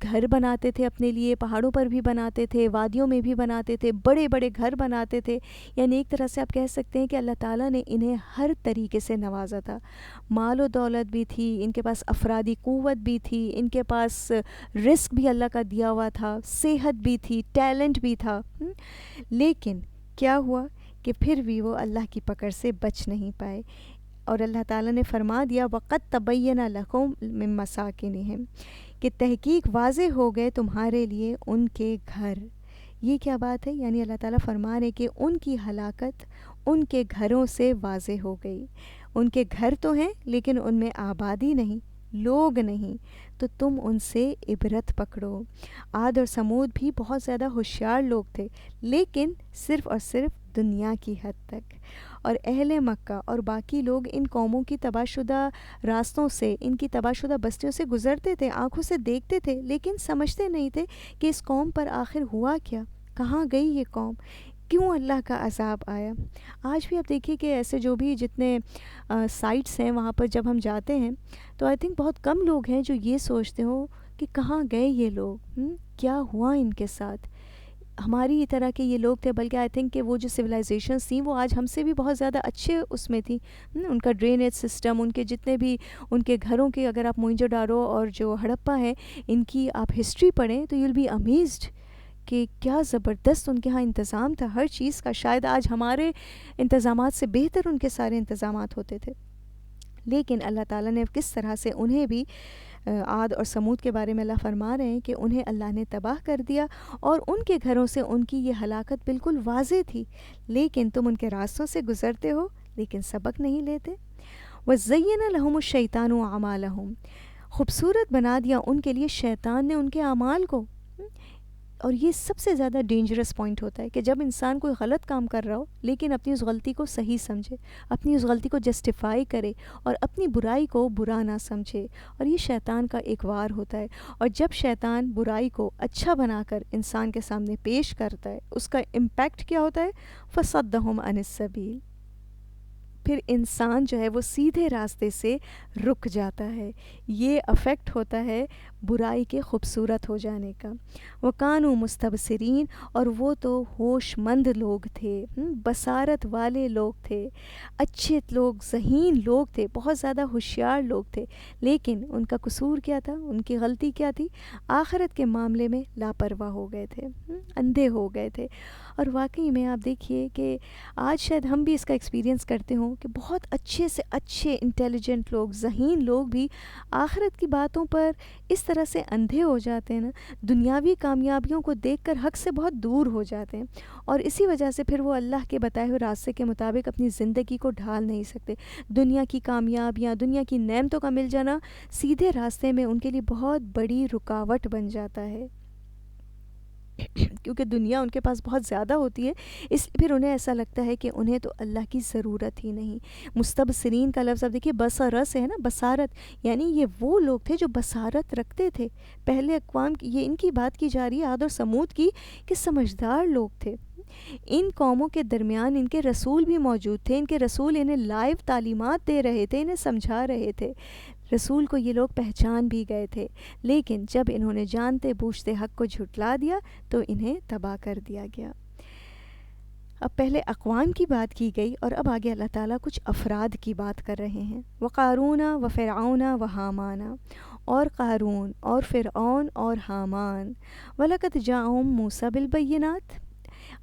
گھر بناتے تھے اپنے لیے، پہاڑوں پر بھی بناتے تھے، وادیوں میں بھی بناتے تھے، بڑے بڑے گھر بناتے تھے. یعنی ایک طرح سے آپ کہہ سکتے ہیں کہ اللہ تعالیٰ نے انہیں ہر طریقے سے نوازا تھا. مال و دولت بھی تھی، ان کے پاس افرادی قوت بھی تھی، ان کے پاس رزق بھی اللہ کا دیا ہوا تھا، صحت بھی تھی، ٹیلنٹ بھی تھا. لیکن کیا ہوا کہ پھر بھی وہ اللہ کی پکڑ سے بچ نہیں پائے، اور اللہ تعالیٰ نے فرما دیا وَقَدْ تَبَيَّنَ لَكُم مِّن مَّسَاكِنِهِمْ، کہ تحقیق واضح ہو گئے تمہارے لیے ان کے گھر. یہ کیا بات ہے؟ یعنی اللہ تعالیٰ فرما رہے کہ ان کی ہلاکت ان کے گھروں سے واضح ہو گئی. ان کے گھر تو ہیں لیکن ان میں آبادی نہیں، لوگ نہیں، تو تم ان سے عبرت پکڑو. عاد اور سمود بھی بہت زیادہ ہوشیار لوگ تھے، لیکن صرف اور صرف دنیا کی حد تک. اور اہل مکہ اور باقی لوگ ان قوموں کی تباہ شدہ راستوں سے، ان کی تباہ شدہ بستیوں سے گزرتے تھے، آنکھوں سے دیکھتے تھے، لیکن سمجھتے نہیں تھے کہ اس قوم پر آخر ہوا کیا، کہاں گئی یہ قوم، کیوں اللہ کا عذاب آیا. آج بھی آپ دیکھیے کہ ایسے جو بھی جتنے سائٹس ہیں وہاں پر جب ہم جاتے ہیں تو آئی تھنک بہت کم لوگ ہیں جو یہ سوچتے ہوں کہ کہاں گئے یہ لوگ، کیا ہوا ان کے ساتھ. ہماری ہی طرح کے یہ لوگ تھے، بلکہ آئی تھنک کہ وہ جو سویلائزیشنس تھیں وہ آج ہم سے بھی بہت زیادہ اچھے اس میں تھیں. ان کا ڈرینیج سسٹم، ان کے جتنے بھی ان کے گھروں کے، اگر آپ موئنجو ڈارو اور جو ہڑپا ہے ان کی آپ ہسٹری پڑھیں تو یو ول بی امیزڈ کہ کیا زبردست ان کے ہاں انتظام تھا ہر چیز کا. شاید آج ہمارے انتظامات سے بہتر ان کے سارے انتظامات ہوتے تھے. لیکن اللہ تعالیٰ نے کس طرح سے انہیں بھی، عاد اور سمود کے بارے میں اللہ فرما رہے ہیں کہ انہیں اللہ نے تباہ کر دیا اور ان کے گھروں سے ان کی یہ ہلاکت بالکل واضح تھی، لیکن تم ان کے راستوں سے گزرتے ہو لیکن سبق نہیں لیتے. وَزَيَّنَ لَهُمُ الشَّيْطَانُ أَعْمَالَهُمْ، خوبصورت بنا دیا ان کے لیے شیطان نے ان کے اعمال کو. اور یہ سب سے زیادہ ڈینجرس پوائنٹ ہوتا ہے کہ جب انسان کوئی غلط کام کر رہا ہو لیکن اپنی اس غلطی کو صحیح سمجھے، اپنی اس غلطی کو جسٹیفائی کرے اور اپنی برائی کو برا نہ سمجھے. اور یہ شیطان کا ایک وار ہوتا ہے. اور جب شیطان برائی کو اچھا بنا کر انسان کے سامنے پیش کرتا ہے، اس کا امپیکٹ کیا ہوتا ہے؟ فَصَدَّهُمْ عَنِ السَّبِيلِ، پھر انسان جو ہے وہ سیدھے راستے سے رک جاتا ہے. یہ افیکٹ ہوتا ہے برائی کے خوبصورت ہو جانے کا. وَكَانُوا مُسْتَبْصِرِينَ، اور وہ تو ہوش مند لوگ تھے، بصارت والے لوگ تھے، اچھے لوگ، ذہین لوگ تھے، بہت زیادہ ہوشیار لوگ تھے. لیکن ان کا قصور کیا تھا؟ ان کی غلطی کیا تھی؟ آخرت کے معاملے میں لاپرواہ ہو گئے تھے، اندھے ہو گئے تھے. اور واقعی میں آپ دیکھیے کہ آج شاید ہم بھی اس کا ایکسپیرینس کرتے ہوں کہ بہت اچھے سے اچھے انٹیلیجنٹ لوگ، ذہین لوگ بھی آخرت کی باتوں پر اس طرح سے اندھے ہو جاتے ہیں نا، دنیاوی کامیابیوں کو دیکھ کر حق سے بہت دور ہو جاتے ہیں. اور اسی وجہ سے پھر وہ اللہ کے بتائے ہوئے راستے کے مطابق اپنی زندگی کو ڈھال نہیں سکتے. دنیا کی کامیابیاں، دنیا کی نعمتوں کا مل جانا سیدھے راستے میں ان کے لیے بہت بڑی رکاوٹ بن جاتا ہے، کیونکہ دنیا ان کے پاس بہت زیادہ ہوتی ہے، اس لیے پھر انہیں ایسا لگتا ہے کہ انہیں تو اللہ کی ضرورت ہی نہیں. مستبصرین کا لفظ اب دیکھیے بصر سے ہے نا، بصارت، یعنی یہ وہ لوگ تھے جو بصارت رکھتے تھے. پہلے اقوام کی یہ ان کی بات کی جا رہی ہے، عاد اور سمود کی، کہ سمجھدار لوگ تھے. ان قوموں کے درمیان ان کے رسول بھی موجود تھے، ان کے رسول انہیں لائیو تعلیمات دے رہے تھے، انہیں سمجھا رہے تھے. رسول کو یہ لوگ پہچان بھی گئے تھے، لیکن جب انہوں نے جانتے بوجھتے حق کو جھٹلا دیا تو انہیں تباہ کر دیا گیا. اب پہلے اقوام کی بات کی گئی اور اب آگے اللہ تعالیٰ کچھ افراد کی بات کر رہے ہیں. وقارون و فرعون و حامان، اور قارون اور فرعون اور حامان. وَلَقَدْ جَاءَهُم مُوسَىٰ بِالْبَيِّنَاتِ،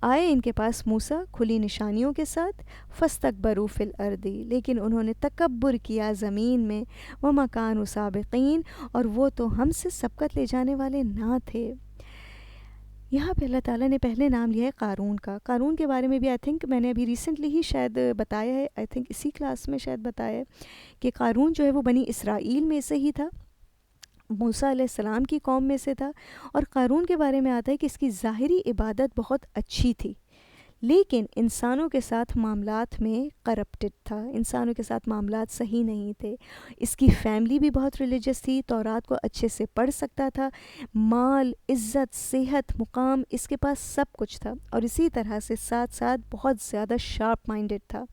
آئے ان کے پاس موسیٰ کھلی نشانیوں کے ساتھ. فَاسْتَكْبَرُوا فِي الْأَرْضِ، لیکن انہوں نے تکبر کیا زمین میں. وَمَا كَانُوا سَابِقِينَ، اور وہ تو ہم سے سبقت لے جانے والے نہ تھے. یہاں پہ اللہ تعالیٰ نے پہلے نام لیا ہے قارون کا. قارون کے بارے میں بھی آئی تھنک میں نے ابھی ریسنٹلی ہی شاید بتایا ہے، آئی تھنک اسی کلاس میں شاید بتایا ہے کہ قارون جو ہے وہ بنی اسرائیل میں سے ہی تھا، موسیٰ علیہ السلام کی قوم میں سے تھا. اور قارون کے بارے میں آتا ہے کہ اس کی ظاہری عبادت بہت اچھی تھی، لیکن انسانوں کے ساتھ معاملات میں کرپٹڈ تھا، انسانوں کے ساتھ معاملات صحیح نہیں تھے. اس کی فیملی بھی بہت ریلیجس تھی، تورات کو اچھے سے پڑھ سکتا تھا، مال، عزت، صحت، مقام، اس کے پاس سب کچھ تھا. اور اسی طرح سے ساتھ ساتھ بہت زیادہ شارپ مائنڈڈ تھا.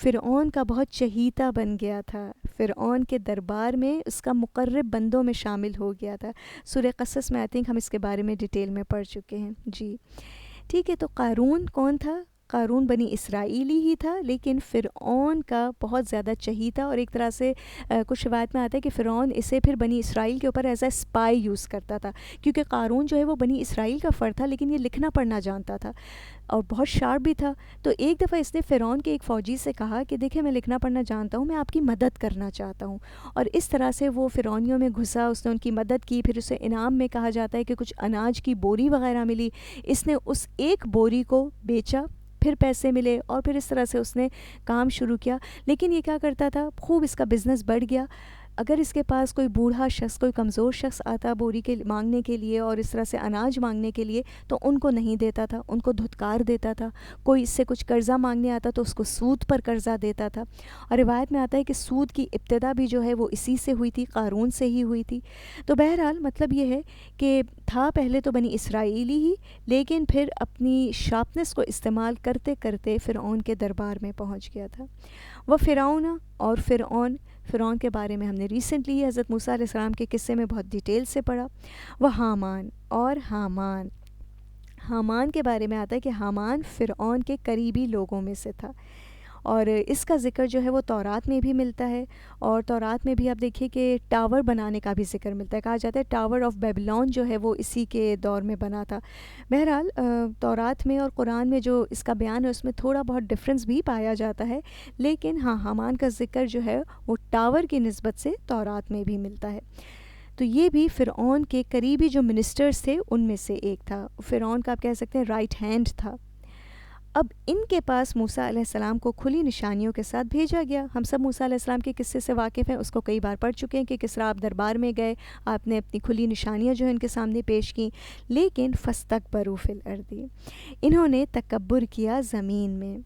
فرعون کا بہت چہیتا بن گیا تھا، فرعون کے دربار میں اس کا مقرب بندوں میں شامل ہو گیا تھا. سورہ قصص میں آئی تھنک ہم اس کے بارے میں ڈیٹیل میں پڑھ چکے ہیں. جی ٹھیک ہے، تو قارون کون تھا؟ قارون بنی اسرائیلی ہی تھا، لیکن فرعون کا بہت زیادہ چہیتا، اور ایک طرح سے کچھ روایت میں آتا ہے کہ فرعون اسے پھر بنی اسرائیل کے اوپر ایز اے اسپائی یوز کرتا تھا، کیونکہ قارون جو ہے وہ بنی اسرائیل کا فرد تھا لیکن یہ لکھنا پڑھنا جانتا تھا اور بہت شارپ بھی تھا. تو ایک دفعہ اس نے فرعون کے ایک فوجی سے کہا کہ دیکھیں میں لکھنا پڑھنا جانتا ہوں، میں آپ کی مدد کرنا چاہتا ہوں. اور اس طرح سے وہ فرعونیوں میں گھسا، اس نے ان کی مدد کی. پھر اسے انعام میں کہا جاتا ہے کہ کچھ اناج کی بوری وغیرہ ملی، اس نے اس ایک بوری کو بیچا، پھر پیسے ملے، اور پھر اس طرح سے اس نے کام شروع کیا. لیکن یہ کیا کرتا تھا، خوب اس کا بزنس بڑھ گیا. اگر اس کے پاس کوئی بوڑھا شخص، کوئی کمزور شخص آتا بوری کے مانگنے کے لیے اور اس طرح سے اناج مانگنے کے لیے، تو ان کو نہیں دیتا تھا، ان کو دھتکار دیتا تھا. کوئی اس سے کچھ قرضہ مانگنے آتا تو اس کو سود پر قرضہ دیتا تھا. اور روایت میں آتا ہے کہ سود کی ابتدا بھی جو ہے وہ اسی سے ہوئی تھی، قارون سے ہی ہوئی تھی. تو بہرحال مطلب یہ ہے کہ تھا پہلے تو بنی اسرائیلی ہی، لیکن پھر اپنی شارپنس کو استعمال کرتے کرتے فرعون کے دربار میں پہنچ گیا تھا. وہ فرعون اور فرعون کے بارے میں ہم نے ریسنٹلی حضرت موسیٰ علیہ السلام کے قصے میں بہت ڈیٹیل سے پڑھا. وہ حامان کے بارے میں آتا ہے کہ حامان فرعون کے قریبی لوگوں میں سے تھا، اور اس کا ذکر جو ہے وہ تورات میں بھی ملتا ہے. اور تورات میں بھی آپ دیکھیے کہ ٹاور بنانے کا بھی ذکر ملتا ہے. کہا جاتا ہے ٹاور آف بیبلون جو ہے وہ اسی کے دور میں بنا تھا. بہرحال تورات میں اور قرآن میں جو اس کا بیان ہے اس میں تھوڑا بہت ڈفرینس بھی پایا جاتا ہے، لیکن ہاں حامان کا ذکر جو ہے وہ ٹاور کی نسبت سے تورات میں بھی ملتا ہے. تو یہ بھی فرعون کے قریبی جو منسٹرز تھے ان میں سے ایک تھا. فرعون کا آپ کہہ سکتے ہیں رائٹ ہینڈ تھا. اب ان کے پاس موسیٰ علیہ السلام کو کھلی نشانیوں کے ساتھ بھیجا گیا. ہم سب موسیٰ علیہ السلام کے قصے سے واقف ہیں، اس کو کئی بار پڑھ چکے ہیں کہ کس طرح آپ دربار میں گئے، آپ نے اپنی کھلی نشانیاں جو ہیں ان کے سامنے پیش کیں. لیکن فاستکبروا فی الارض، انہوں نے تکبر کیا زمین میں.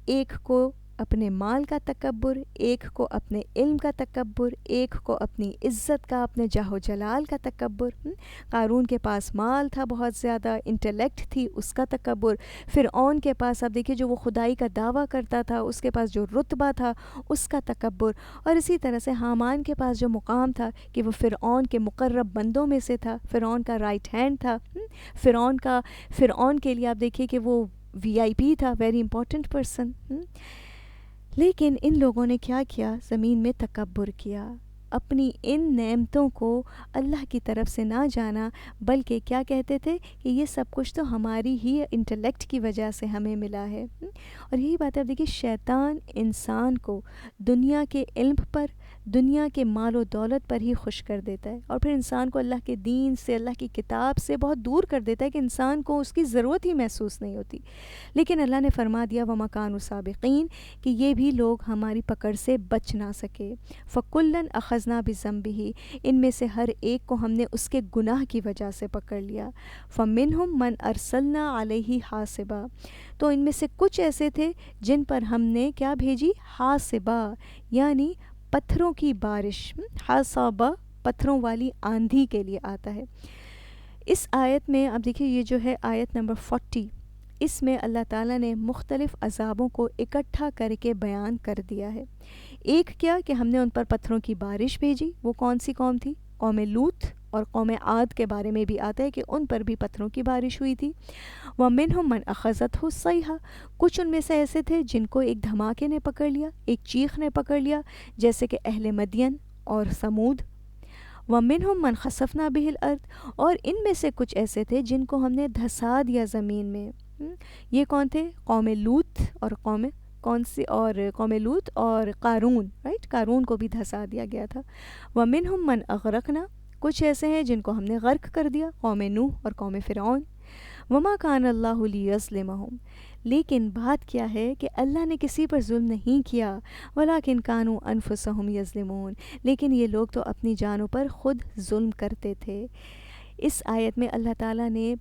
ایک کو اپنے مال کا تکبر، ایک کو اپنے علم کا تکبر، ایک کو اپنی عزت کا، اپنے جاہ و جلال کا تکبر. قارون کے پاس مال تھا بہت زیادہ، انٹلیکٹ تھی، اس کا تکبر. فرعون کے پاس آپ دیکھیے جو وہ خدائی کا دعویٰ کرتا تھا، اس کے پاس جو رتبہ تھا اس کا تکبر. اور اسی طرح سے حامان کے پاس جو مقام تھا کہ وہ فرعون کے مقرب بندوں میں سے تھا، فرعون کا رائٹ ہینڈ تھا. فرعون کے لیے آپ دیکھیے کہ وہ VIP تھا، ویری امپورٹنٹ پرسن. لیکن ان لوگوں نے کیا کیا، زمین میں تکبر کیا، اپنی ان نعمتوں کو اللہ کی طرف سے نہ جانا، بلکہ کیا کہتے تھے کہ یہ سب کچھ تو ہماری ہی انٹلیکٹ کی وجہ سے ہمیں ملا ہے. اور یہی بات ہے، اب دیکھیے شیطان انسان کو دنیا کے علم پر، دنیا کے مال و دولت پر ہی خوش کر دیتا ہے، اور پھر انسان کو اللہ کے دین سے، اللہ کی کتاب سے بہت دور کر دیتا ہے کہ انسان کو اس کی ضرورت ہی محسوس نہیں ہوتی. لیکن اللہ نے فرما دیا وَمَا كَانُوا سَابِقِينَ کہ یہ بھی لوگ ہماری پکڑ سے بچ نہ سکے. فَكُلًّا أَخَذْنَا بِذَنبِهِ، ان میں سے ہر ایک کو ہم نے اس کے گناہ کی وجہ سے پکڑ لیا. فَمِنْهُمْ مَنْ أَرْسَلْنَا عَلَيْهِ حَاصِبًا، تو ان میں سے کچھ ایسے تھے جن پر ہم نے کیا بھیجی، حاصبہ، یعنی پتھروں کی بارش. حاصبہ پتھروں والی آندھی کے لیے آتا ہے. اس آیت میں اب دیکھیے یہ جو ہے آیت نمبر 40، اس میں اللہ تعالیٰ نے مختلف عذابوں کو اکٹھا کر کے بیان کر دیا ہے. ایک کیا کہ ہم نے ان پر پتھروں کی بارش بھیجی. وہ کون سی قوم تھی؟ قوم لوط. اور قوم عاد کے بارے میں بھی آتا ہے کہ ان پر بھی پتھروں کی بارش ہوئی تھی. وَمِنْهُمْ مَنْ أَخَذَتْهُ الصَّيْحَةُ، کچھ ان میں سے ایسے تھے جن کو ایک دھماکے نے پکڑ لیا، ایک چیخ نے پکڑ لیا، جیسے کہ اہل مدین اور سمود. وَمِنْهُمْ مَنْ خَسَفْنَا بِهِ الْأَرْضَ، اور ان میں سے کچھ ایسے تھے جن کو ہم نے دھسا دیا زمین میں. یہ کون تھے؟ قوم لوط اور قوم لوط اور قارون، رائٹ، قارون کو بھی دھسا دیا گیا تھا. وَمِنْهُمْ مَنْ أَغْرَقْنَا، کچھ ایسے ہیں جن کو ہم نے غرق کر دیا، قوم نوح اور قوم فرعون. وَمَا كَانَ اللَّهُ لِيَظْلِمَهُمْ، لیکن بات کیا ہے کہ اللہ نے کسی پر ظلم نہیں کیا. وَلَكِنْ كَانُوا أَنفُسَهُمْ يَظْلِمُونَ، لیکن یہ لوگ تو اپنی جانوں پر خود ظلم کرتے تھے. اس آیت میں اللہ تعالیٰ نے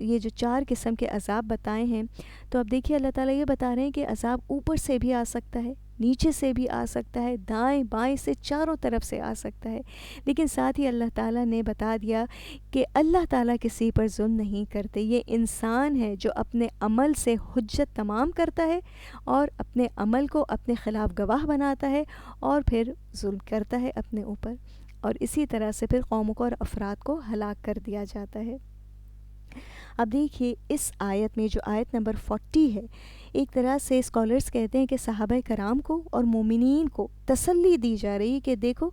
یہ جو 4 قسم کے عذاب بتائے ہیں، تو اب دیکھیے اللہ تعالیٰ یہ بتا رہے ہیں کہ عذاب اوپر سے بھی آ سکتا ہے، نیچے سے بھی آ سکتا ہے، دائیں بائیں سے، چاروں طرف سے آ سکتا ہے. لیکن ساتھ ہی اللہ تعالیٰ نے بتا دیا کہ اللہ تعالیٰ کسی پر ظلم نہیں کرتے. یہ انسان ہے جو اپنے عمل سے حجت تمام کرتا ہے اور اپنے عمل کو اپنے خلاف گواہ بناتا ہے اور پھر ظلم کرتا ہے اپنے اوپر، اور اسی طرح سے پھر قوموں کو اور افراد کو ہلاک کر دیا جاتا ہے. اب دیکھیے اس آیت میں جو آیت نمبر 40 ہے، ایک طرح سے اسکالرز کہتے ہیں کہ صحابہ کرام کو اور مومنین کو تسلی دی جا رہی ہے کہ دیکھو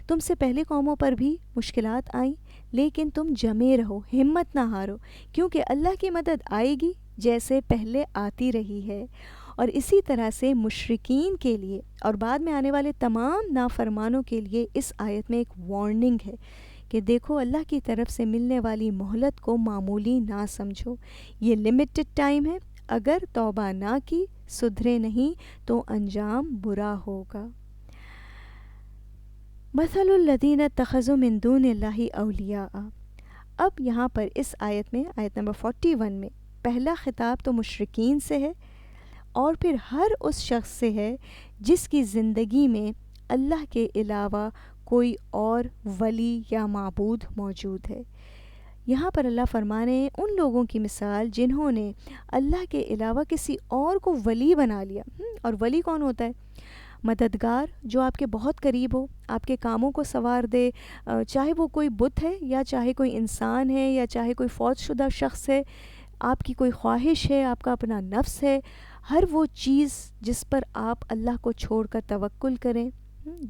تم سے پہلے قوموں پر بھی مشکلات آئیں، لیکن تم جمے رہو، ہمت نہ ہارو، کیونکہ اللہ کی مدد آئے گی جیسے پہلے آتی رہی ہے۔ اور اسی طرح سے مشرکین کے لیے اور بعد میں آنے والے تمام نافرمانوں کے لیے اس آیت میں ایک وارننگ ہے کہ دیکھو اللہ کی طرف سے ملنے والی مہلت کو معمولی نہ سمجھو، یہ لمیٹڈ ٹائم ہے، اگر توبہ نہ کی، سدھرے نہیں تو انجام برا ہوگا۔ مثل الذین اتخذوا من دون اللہ اولیاء، اب یہاں پر اس آیت میں آیت نمبر 41 میں پہلا خطاب تو مشرکین سے ہے اور پھر ہر اس شخص سے ہے جس کی زندگی میں اللہ کے علاوہ کوئی اور ولی یا معبود موجود ہے۔ یہاں پر اللہ فرما رہے ہیں ان لوگوں کی مثال جنہوں نے اللہ کے علاوہ کسی اور کو ولی بنا لیا۔ اور ولی کون ہوتا ہے؟ مددگار جو آپ کے بہت قریب ہو، آپ کے کاموں کو سنوار دے، چاہے وہ کوئی بت ہے یا چاہے کوئی انسان ہے یا چاہے کوئی فوت شدہ شخص ہے، آپ کی کوئی خواہش ہے، آپ کا اپنا نفس ہے، ہر وہ چیز جس پر آپ اللہ کو چھوڑ کر توکل کریں،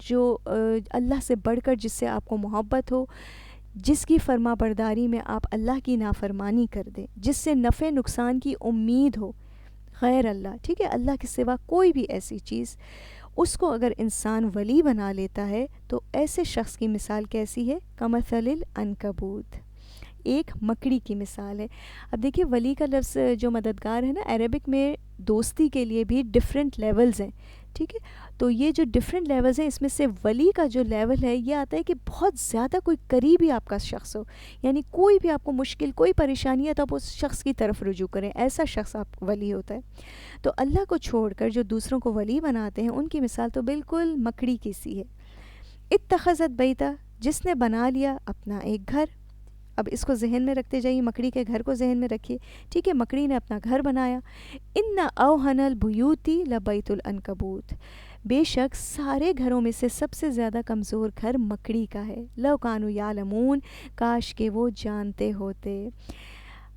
جو اللہ سے بڑھ کر جس سے آپ کو محبت ہو، جس کی فرما برداری میں آپ اللہ کی نافرمانی کر دیں، جس سے نفع نقصان کی امید ہو غیر اللہ، ٹھیک ہے، اللہ کے سوا کوئی بھی ایسی چیز، اس کو اگر انسان ولی بنا لیتا ہے تو ایسے شخص کی مثال کیسی ہے؟ کمثل العنکبوت، ایک مکڑی کی مثال ہے۔ اب دیکھیے ولی کا لفظ جو مددگار ہے نا، عربک میں دوستی کے لیے بھی ڈیفرنٹ لیولز ہیں، ٹھیک ہے، تو یہ جو ڈیفرنٹ لیولز ہیں اس میں سے ولی کا جو لیول ہے یہ آتا ہے کہ بہت زیادہ کوئی قریبی آپ کا شخص ہو، یعنی کوئی بھی آپ کو مشکل کوئی پریشانی ہے تو آپ اس شخص کی طرف رجوع کریں، ایسا شخص آپ ولی ہوتا ہے۔ تو اللہ کو چھوڑ کر جو دوسروں کو ولی بناتے ہیں ان کی مثال تو بالکل مکڑی کی سی ہے۔ اتخذت بیتا، جس نے بنا لیا اپنا ایک گھر، اب اس کو ذہن میں رکھتے جائیے، مکڑی کے گھر کو ذہن میں رکھیے، ٹھیک ہے، مکڑی نے اپنا گھر بنایا۔ ان اوہن البیوتی لبیت العنکبوت، بے شک سارے گھروں میں سے سب سے زیادہ کمزور گھر مکڑی کا ہے۔ لو کانوا یعلمون، کاش کہ وہ جانتے ہوتے۔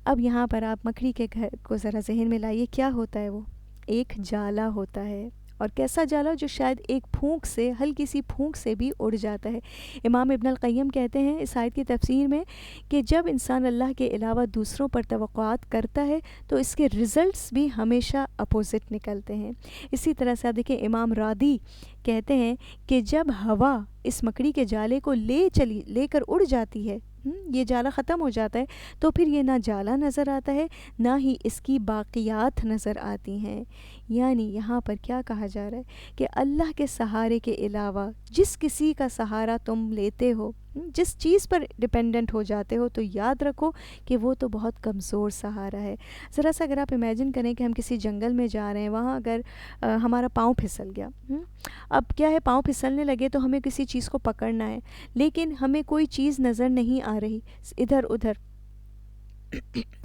اب یہاں پر آپ مکڑی کے گھر کو ذرا ذہن میں لائیے، کیا ہوتا ہے وہ؟ ایک جالا ہوتا ہے، اور کیسا جالا؟ جو شاید ایک پھونک سے، ہلکی سی پھونک سے بھی اڑ جاتا ہے۔ امام ابن القیم کہتے ہیں اس آیت کی تفسیر میں کہ جب انسان اللہ کے علاوہ دوسروں پر توقعات کرتا ہے تو اس کے رزلٹس بھی ہمیشہ اپوزٹ نکلتے ہیں۔ اسی طرح سے آپ دیکھیں امام رادی کہتے ہیں کہ جب ہوا اس مکڑی کے جالے کو لے کر اڑ جاتی ہے، یہ جالا ختم ہو جاتا ہے، تو پھر یہ نہ جالا نظر آتا ہے نہ ہی اس کی باقیات نظر آتی ہیں۔ یعنی یہاں پر کیا کہا جا رہا ہے کہ اللہ کے سہارے کے علاوہ جس کسی کا سہارا تم لیتے ہو، جس چیز پر ڈپینڈنٹ ہو جاتے ہو، تو یاد رکھو کہ وہ تو بہت کمزور سہارا ہے۔ ذرا سا اگر آپ امیجن کریں کہ ہم کسی جنگل میں جا رہے ہیں، وہاں اگر ہمارا پاؤں پھسل گیا، اب کیا ہے، پاؤں پھسلنے لگے تو ہمیں کسی چیز کو پکڑنا ہے، لیکن ہمیں کوئی چیز نظر نہیں آ رہی ادھر ادھر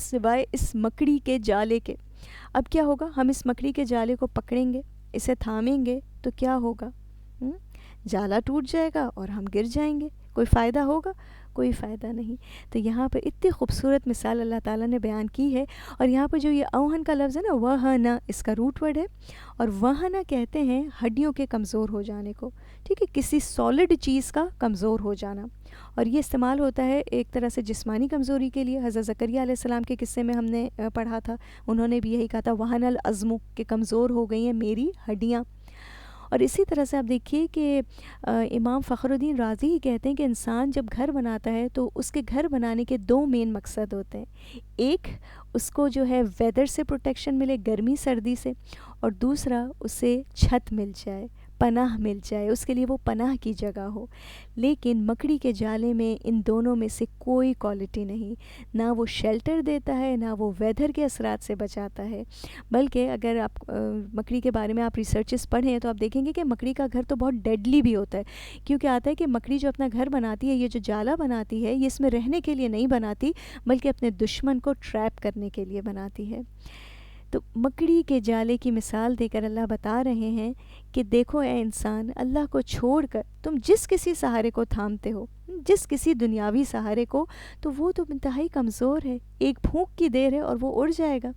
سوائے اس مکڑی کے جالے کے۔ اب کیا ہوگا؟ ہم اس مکڑی کے جالے کو پکڑیں گے، اسے تھامیں گے تو کیا ہوگا؟ جالا ٹوٹ جائے گا اور ہم گر جائیں گے۔ کوئی فائدہ ہوگا؟ کوئی فائدہ نہیں۔ تو یہاں پر اتنی خوبصورت مثال اللہ تعالیٰ نے بیان کی ہے، اور یہاں پر جو یہ اوہن کا لفظ ہے نا، وہنا، اس کا روٹ ورڈ ہے، اور وہنا کہتے ہیں ہڈیوں کے کمزور ہو جانے کو، ٹھیک ہے، کسی سالڈ چیز کا کمزور ہو جانا، اور یہ استعمال ہوتا ہے ایک طرح سے جسمانی کمزوری کے لیے۔ حضرت زکریا علیہ السلام کے قصے میں ہم نے پڑھا تھا، انہوں نے بھی یہی کہا تھا وہن العظم، کہ کمزور ہو گئی ہیں میری ہڈیاں۔ اور اسی طرح سے آپ دیکھیے کہ امام فخر الدین رازی کہتے ہیں کہ انسان جب گھر بناتا ہے تو اس کے گھر بنانے کے دو مین مقصد ہوتے ہیں، ایک اس کو جو ہے ویدر سے پروٹیکشن ملے، گرمی سردی سے، اور دوسرا اسے چھت مل جائے، پناہ مل جائے، اس کے لیے وہ پناہ کی جگہ ہو۔ لیکن مکڑی کے جالے میں ان دونوں میں سے کوئی کوالٹی نہیں، نہ وہ شیلٹر دیتا ہے نہ وہ ویدر کے اثرات سے بچاتا ہے، بلکہ اگر آپ مکڑی کے بارے میں آپ ریسرچز پڑھیں تو آپ دیکھیں گے کہ مکڑی کا گھر تو بہت ڈیڈلی بھی ہوتا ہے، کیونکہ آتا ہے کہ مکڑی جو اپنا گھر بناتی ہے، یہ جو جالا بناتی ہے، یہ اس میں رہنے کے لیے نہیں بناتی بلکہ اپنے دشمن کو ٹریپ کرنے کے لیے بناتی ہے۔ تو مکڑی کے جالے کی مثال دے کر اللہ بتا رہے ہیں کہ دیکھو اے انسان، اللہ کو چھوڑ کر تم جس کسی سہارے کو تھامتے ہو، جس کسی دنیاوی سہارے کو، تو وہ تو انتہائی کمزور ہے، ایک پھونک کی دیر ہے اور وہ اڑ جائے گا۔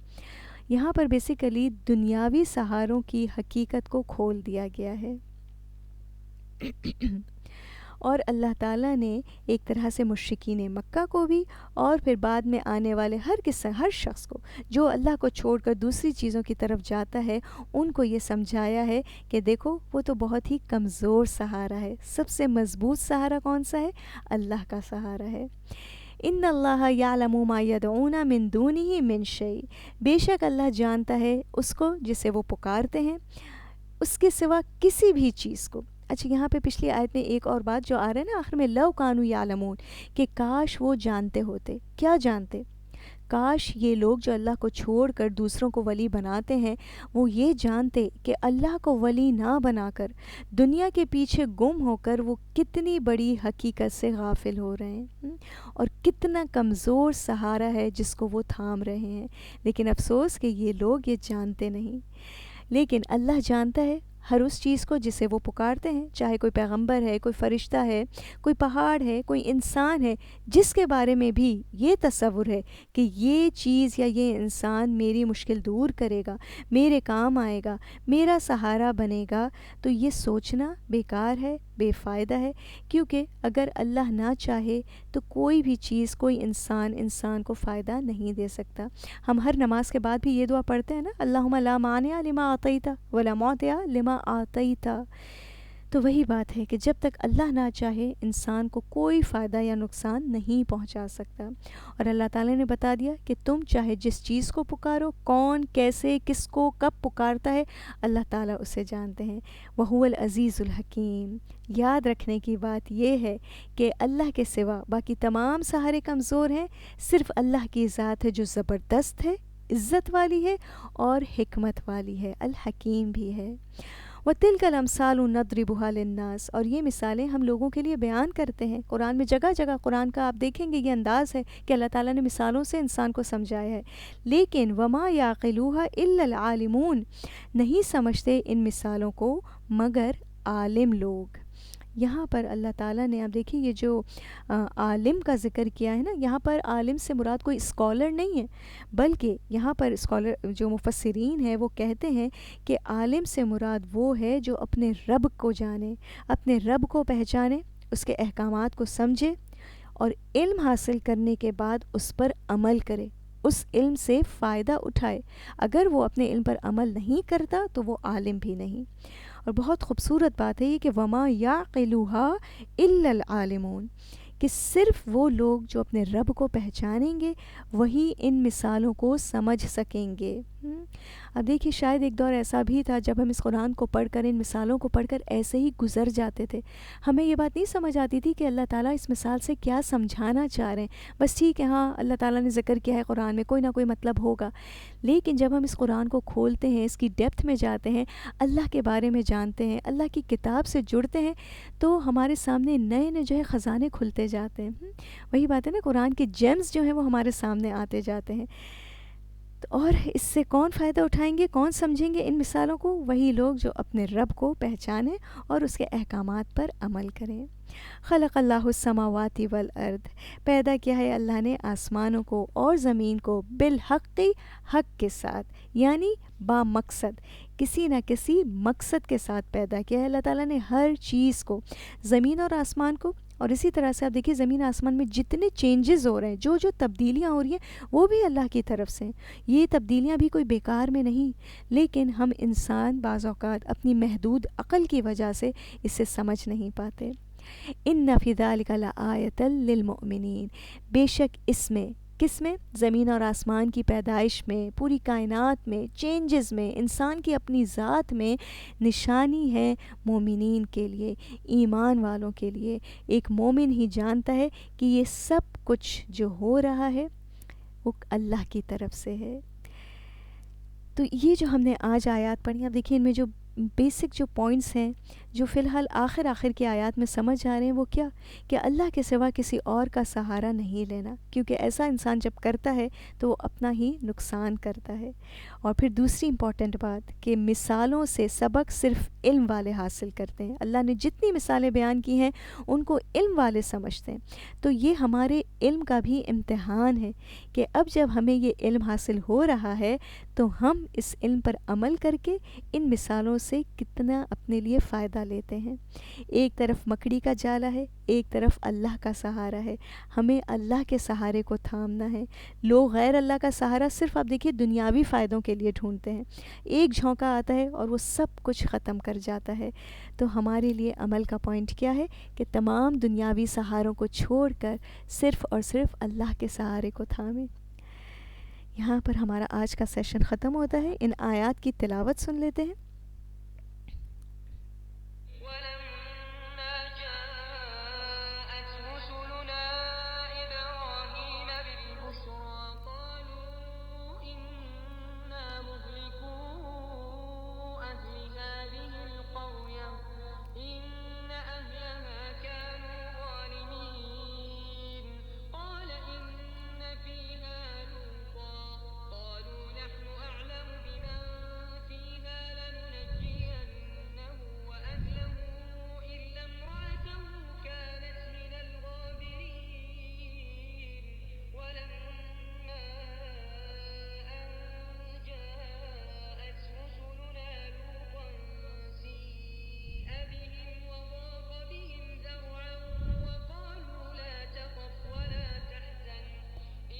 یہاں پر بیسیکلی دنیاوی سہاروں کی حقیقت کو کھول دیا گیا ہے۔ اور اللہ تعالیٰ نے ایک طرح سے مشرکین مکہ کو بھی اور پھر بعد میں آنے والے ہر شخص کو جو اللہ کو چھوڑ کر دوسری چیزوں کی طرف جاتا ہے، ان کو یہ سمجھایا ہے کہ دیکھو وہ تو بہت ہی کمزور سہارا ہے، سب سے مضبوط سہارا کون سا ہے؟ اللہ کا سہارا ہے۔ ان اللہ یعلم ما یدعون من دونہ من شیء، بے شک اللہ جانتا ہے اس کو جسے وہ پکارتے ہیں اس کے سوا کسی بھی چیز کو۔ اچھا، یہاں پہ پچھلی آیت میں ایک اور بات جو آ رہا ہے نا آخر میں، لو کانوا یعلمون، کہ کاش وہ جانتے ہوتے۔ کیا جانتے؟ کاش یہ لوگ جو اللہ کو چھوڑ کر دوسروں کو ولی بناتے ہیں، وہ یہ جانتے کہ اللہ کو ولی نہ بنا کر دنیا کے پیچھے گم ہو کر وہ کتنی بڑی حقیقت سے غافل ہو رہے ہیں، اور کتنا کمزور سہارا ہے جس کو وہ تھام رہے ہیں۔ لیکن افسوس کہ یہ لوگ یہ جانتے نہیں۔ لیکن اللہ جانتا ہے ہر اس چیز کو جسے وہ پکارتے ہیں، چاہے کوئی پیغمبر ہے، کوئی فرشتہ ہے، کوئی پہاڑ ہے، کوئی انسان ہے، جس کے بارے میں بھی یہ تصور ہے کہ یہ چیز یا یہ انسان میری مشکل دور کرے گا، میرے کام آئے گا، میرا سہارا بنے گا، تو یہ سوچنا بیکار ہے، بے فائدہ ہے، کیونکہ اگر اللہ نہ چاہے تو کوئی بھی چیز، کوئی انسان کو فائدہ نہیں دے سکتا۔ ہم ہر نماز کے بعد بھی یہ دعا پڑھتے ہیں نا، اللہم لا مانع لما اعطیت ولا معطی لما اعطیت۔ تو وہی بات ہے کہ جب تک اللہ نہ چاہے انسان کو کوئی فائدہ یا نقصان نہیں پہنچا سکتا۔ اور اللہ تعالیٰ نے بتا دیا کہ تم چاہے جس چیز کو پکارو، کون، کیسے، کس کو، کب پکارتا ہے، اللہ تعالیٰ اسے جانتے ہیں۔ وَهُوَ الْعَزِيزُ الْحَكِيمُ۔ یاد رکھنے کی بات یہ ہے کہ اللہ کے سوا باقی تمام سہارے کمزور ہیں، صرف اللہ کی ذات ہے جو زبردست ہے، عزت والی ہے اور حکمت والی ہے، الحکیم بھی ہے۔ وَتِلْكَ الْأَمْثَالُ نَضْرِبُهَا لِلنَّاسِ، اور یہ مثالیں ہم لوگوں کے لیے بیان کرتے ہیں۔ قرآن میں جگہ جگہ قرآن کا آپ دیکھیں گے یہ انداز ہے کہ اللہ تعالیٰ نے مثالوں سے انسان کو سمجھایا ہے، لیکن وَمَا يَعْقِلُوهَا إِلَّا الْعَالِمُونَ، نہیں سمجھتے ان مثالوں کو مگر عالم لوگ۔ یہاں پر اللہ تعالیٰ نے، آپ دیکھیں یہ جو عالم کا ذکر کیا ہے نا، یہاں پر عالم سے مراد کوئی اسکالر نہیں ہے، بلکہ یہاں پر اسکالر جو مفسرین ہیں وہ کہتے ہیں کہ عالم سے مراد وہ ہے جو اپنے رب کو جانے، اپنے رب کو پہچانے، اس کے احکامات کو سمجھے اور علم حاصل کرنے کے بعد اس پر عمل کرے، اس علم سے فائدہ اٹھائے۔ اگر وہ اپنے علم پر عمل نہیں کرتا تو وہ عالم بھی نہیں۔ اور بہت خوبصورت بات ہے یہ کہ وما یعقلوها الا العالمون، کہ صرف وہ لوگ جو اپنے رب کو پہچانیں گے وہی ان مثالوں کو سمجھ سکیں گے۔ اب دیکھیے شاید ایک دور ایسا بھی تھا جب ہم اس قرآن کو پڑھ کر، ان مثالوں کو پڑھ کر ایسے ہی گزر جاتے تھے، ہمیں یہ بات نہیں سمجھ آتی تھی کہ اللہ تعالیٰ اس مثال سے کیا سمجھانا چاہ رہے ہیں۔ بس ٹھیک ہے، ہاں اللہ تعالیٰ نے ذکر کیا ہے قرآن میں، کوئی نہ کوئی مطلب ہوگا۔ لیکن جب ہم اس قرآن کو کھولتے ہیں، اس کی ڈیپتھ میں جاتے ہیں، اللہ کے بارے میں جانتے ہیں، اللہ کی کتاب سے جڑتے ہیں، تو ہمارے سامنے نئے نئے جو ہے خزانے کھلتے جاتے ہیں۔ وہی بات ہے نا، قرآن کے جیمز جو ہیں وہ ہمارے سامنے آتے جاتے ہیں۔ اور اس سے کون فائدہ اٹھائیں گے، کون سمجھیں گے ان مثالوں کو؟ وہی لوگ جو اپنے رب کو پہچانیں اور اس کے احکامات پر عمل کریں۔ خلق اللہ السماوات والارض، پیدا کیا ہے اللہ نے آسمانوں کو اور زمین کو، بالحق، حق کے ساتھ، یعنی با مقصد، کسی نہ کسی مقصد کے ساتھ پیدا کیا ہے اللہ تعالیٰ نے ہر چیز کو، زمین اور آسمان کو۔ اور اسی طرح سے آپ دیکھیے زمین آسمان میں جتنے چینجز ہو رہے ہیں، جو تبدیلیاں ہو رہی ہیں، وہ بھی اللہ کی طرف سے ہیں۔ یہ تبدیلیاں بھی کوئی بیکار میں نہیں، لیکن ہم انسان بعض اوقات اپنی محدود عقل کی وجہ سے اسے سمجھ نہیں پاتے۔ ان فی ذلک لآیۃ للمؤمنین، بے شک اس میں، کس میں؟ زمین اور آسمان کی پیدائش میں، پوری کائنات میں، چینجز میں، انسان کی اپنی ذات میں نشانی ہے مومنین کے لیے، ایمان والوں کے لیے۔ ایک مومن ہی جانتا ہے کہ یہ سب کچھ جو ہو رہا ہے وہ اللہ کی طرف سے ہے۔ تو یہ جو ہم نے آج آیات پڑھی، اب دیکھیے ان میں جو بیسک جو پوائنٹس ہیں جو فی الحال آخر کی آیات میں سمجھ آ رہے ہیں، وہ کیا کہ اللہ کے سوا کسی اور کا سہارا نہیں لینا، کیونکہ ایسا انسان جب کرتا ہے تو وہ اپنا ہی نقصان کرتا ہے۔ اور پھر دوسری امپورٹنٹ بات کہ مثالوں سے سبق صرف علم والے حاصل کرتے ہیں. اللہ نے جتنی مثالیں بیان کی ہیں ان کو علم والے سمجھتے ہیں. تو یہ ہمارے علم کا بھی امتحان ہے کہ اب جب ہمیں یہ علم حاصل ہو رہا ہے تو ہم اس علم پر عمل کر کے ان مثالوں سے کتنا اپنے لیے فائدہ لیتے ہیں. ایک طرف مکڑی کا جالا ہے، ایک طرف اللہ کا سہارا ہے. ہمیں اللہ کے سہارے کو تھامنا ہے. لوگ غیر اللہ کا سہارا صرف آپ دیکھیے دنیاوی فائدوں کے لیے ڈھونڈتے ہیں. ایک جھونکا آتا ہے اور وہ سب کچھ ختم کر جاتا ہے. تو ہمارے لیے عمل کا پوائنٹ کیا ہے کہ تمام دنیاوی سہاروں کو چھوڑ کر صرف اور صرف اللہ کے سہارے کو تھامیں. یہاں پر ہمارا آج کا سیشن ختم ہوتا ہے. ان آیات کی تلاوت سن لیتے ہیں. ولما جاءت رسلنا إبراهيم بالبشرى قالوا إنا مهلكو أهل هذه القرية إن أهلها كانوا ظالمين قال إن فيها لوطا قالوا نحن أعلم بمن فيها لننجينه وأهله إلا امرأته كانت من الغابرين ولما أن جاءت رسلنا لوطا سيء بهم وضاق بهم ذرعا وقالوا لا تخف ولا تحزن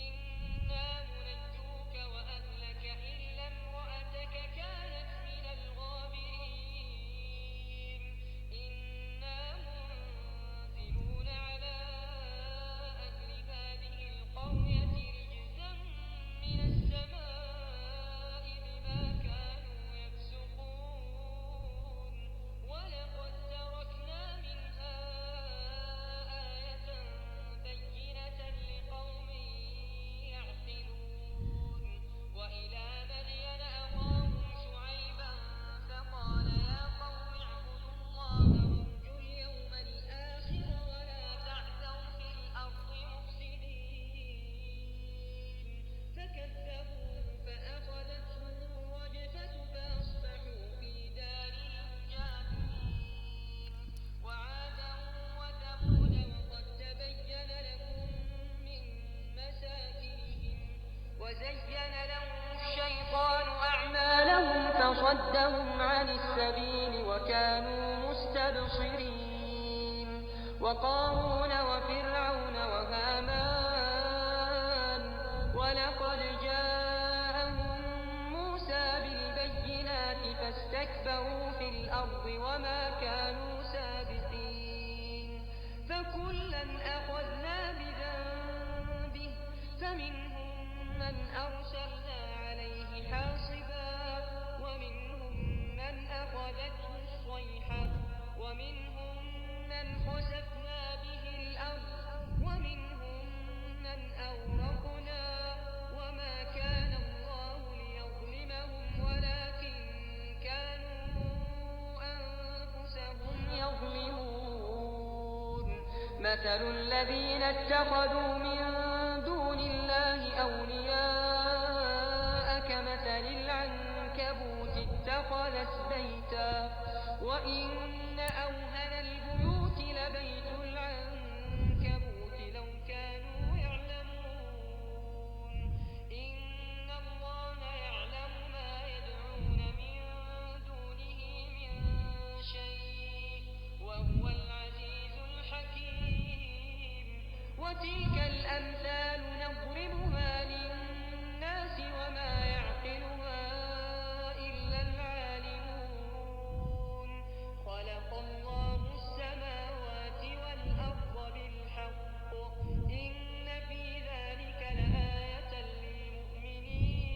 إنا منجوك وأهلك إلا امرأتك كانت من الغابرين إنا منزلون على أهل هذه القرية رجزا من السماء بما كانوا يفسقون ولقد تركنا منها آية بينة لقوم يعقلون وإلى مدين أخاهم شعيبا فقال يا قوم اعبدوا الله وارجوا اليوم الآخر ولا تعثوا في الأرض مفسدين فكذبوه فأخذتهم الرجفة فأصبحوا في دارهم جاثمين وعادا وثمود وقد تبين لكم من مساكنهم وزين لهم الشيطان أعمالهم فصدهم عن السبيل وكانوا مستبصرين وقارون وفرعون وهامان ولقد جاءهم موسى بالبينات فاستكبروا في الأرض وما كانوا سابقين فكلا أخذنا بذنبه فمنهم من أرسلنا عليه حاصبا ومنهم من أخذته الصيحة ومنهم من خسفنا به الأرض ومنهم من أغرقنا وما كان الله ليظلمهم ولكن كانوا أنفسهم يظلمون مثل الذين اتخذوا من دون الله أولياء كمثل العنكبوت اتخذت بيتا وإن أوهن البيوت لبيت العنكبوت لو كانوا يعلمون إن الله يعلم ما يدعون من دونه من شيء وهو العزيز الحكيم وتلك الأمثال نضربها للناس وما يعقلها إلا العالمون خلق الله السماوات والأرض بالحق إن في ذلك لآية للمؤمنين.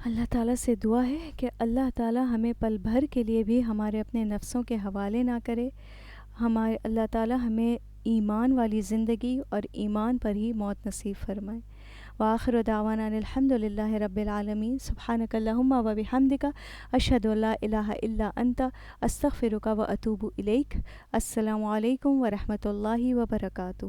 اللہ تعالیٰ سے دعا ہے کہ اللہ تعالیٰ ہمیں پل بھر کے لیے بھی ہمارے اپنے نفسوں کے حوالے نہ کرے. ہمارے اللہ تعالیٰ ہمیں ایمان والی زندگی اور ایمان پر ہی موت نصیب فرمائے. وآخر دعوانا الحمد للہ رب العالمین. سبحانک اللہم و بحمدک اشہد ان لا الہ الا انت استغفرک و اتوب الیک. السلام علیکم ورحمۃ اللہ وبرکاتہ.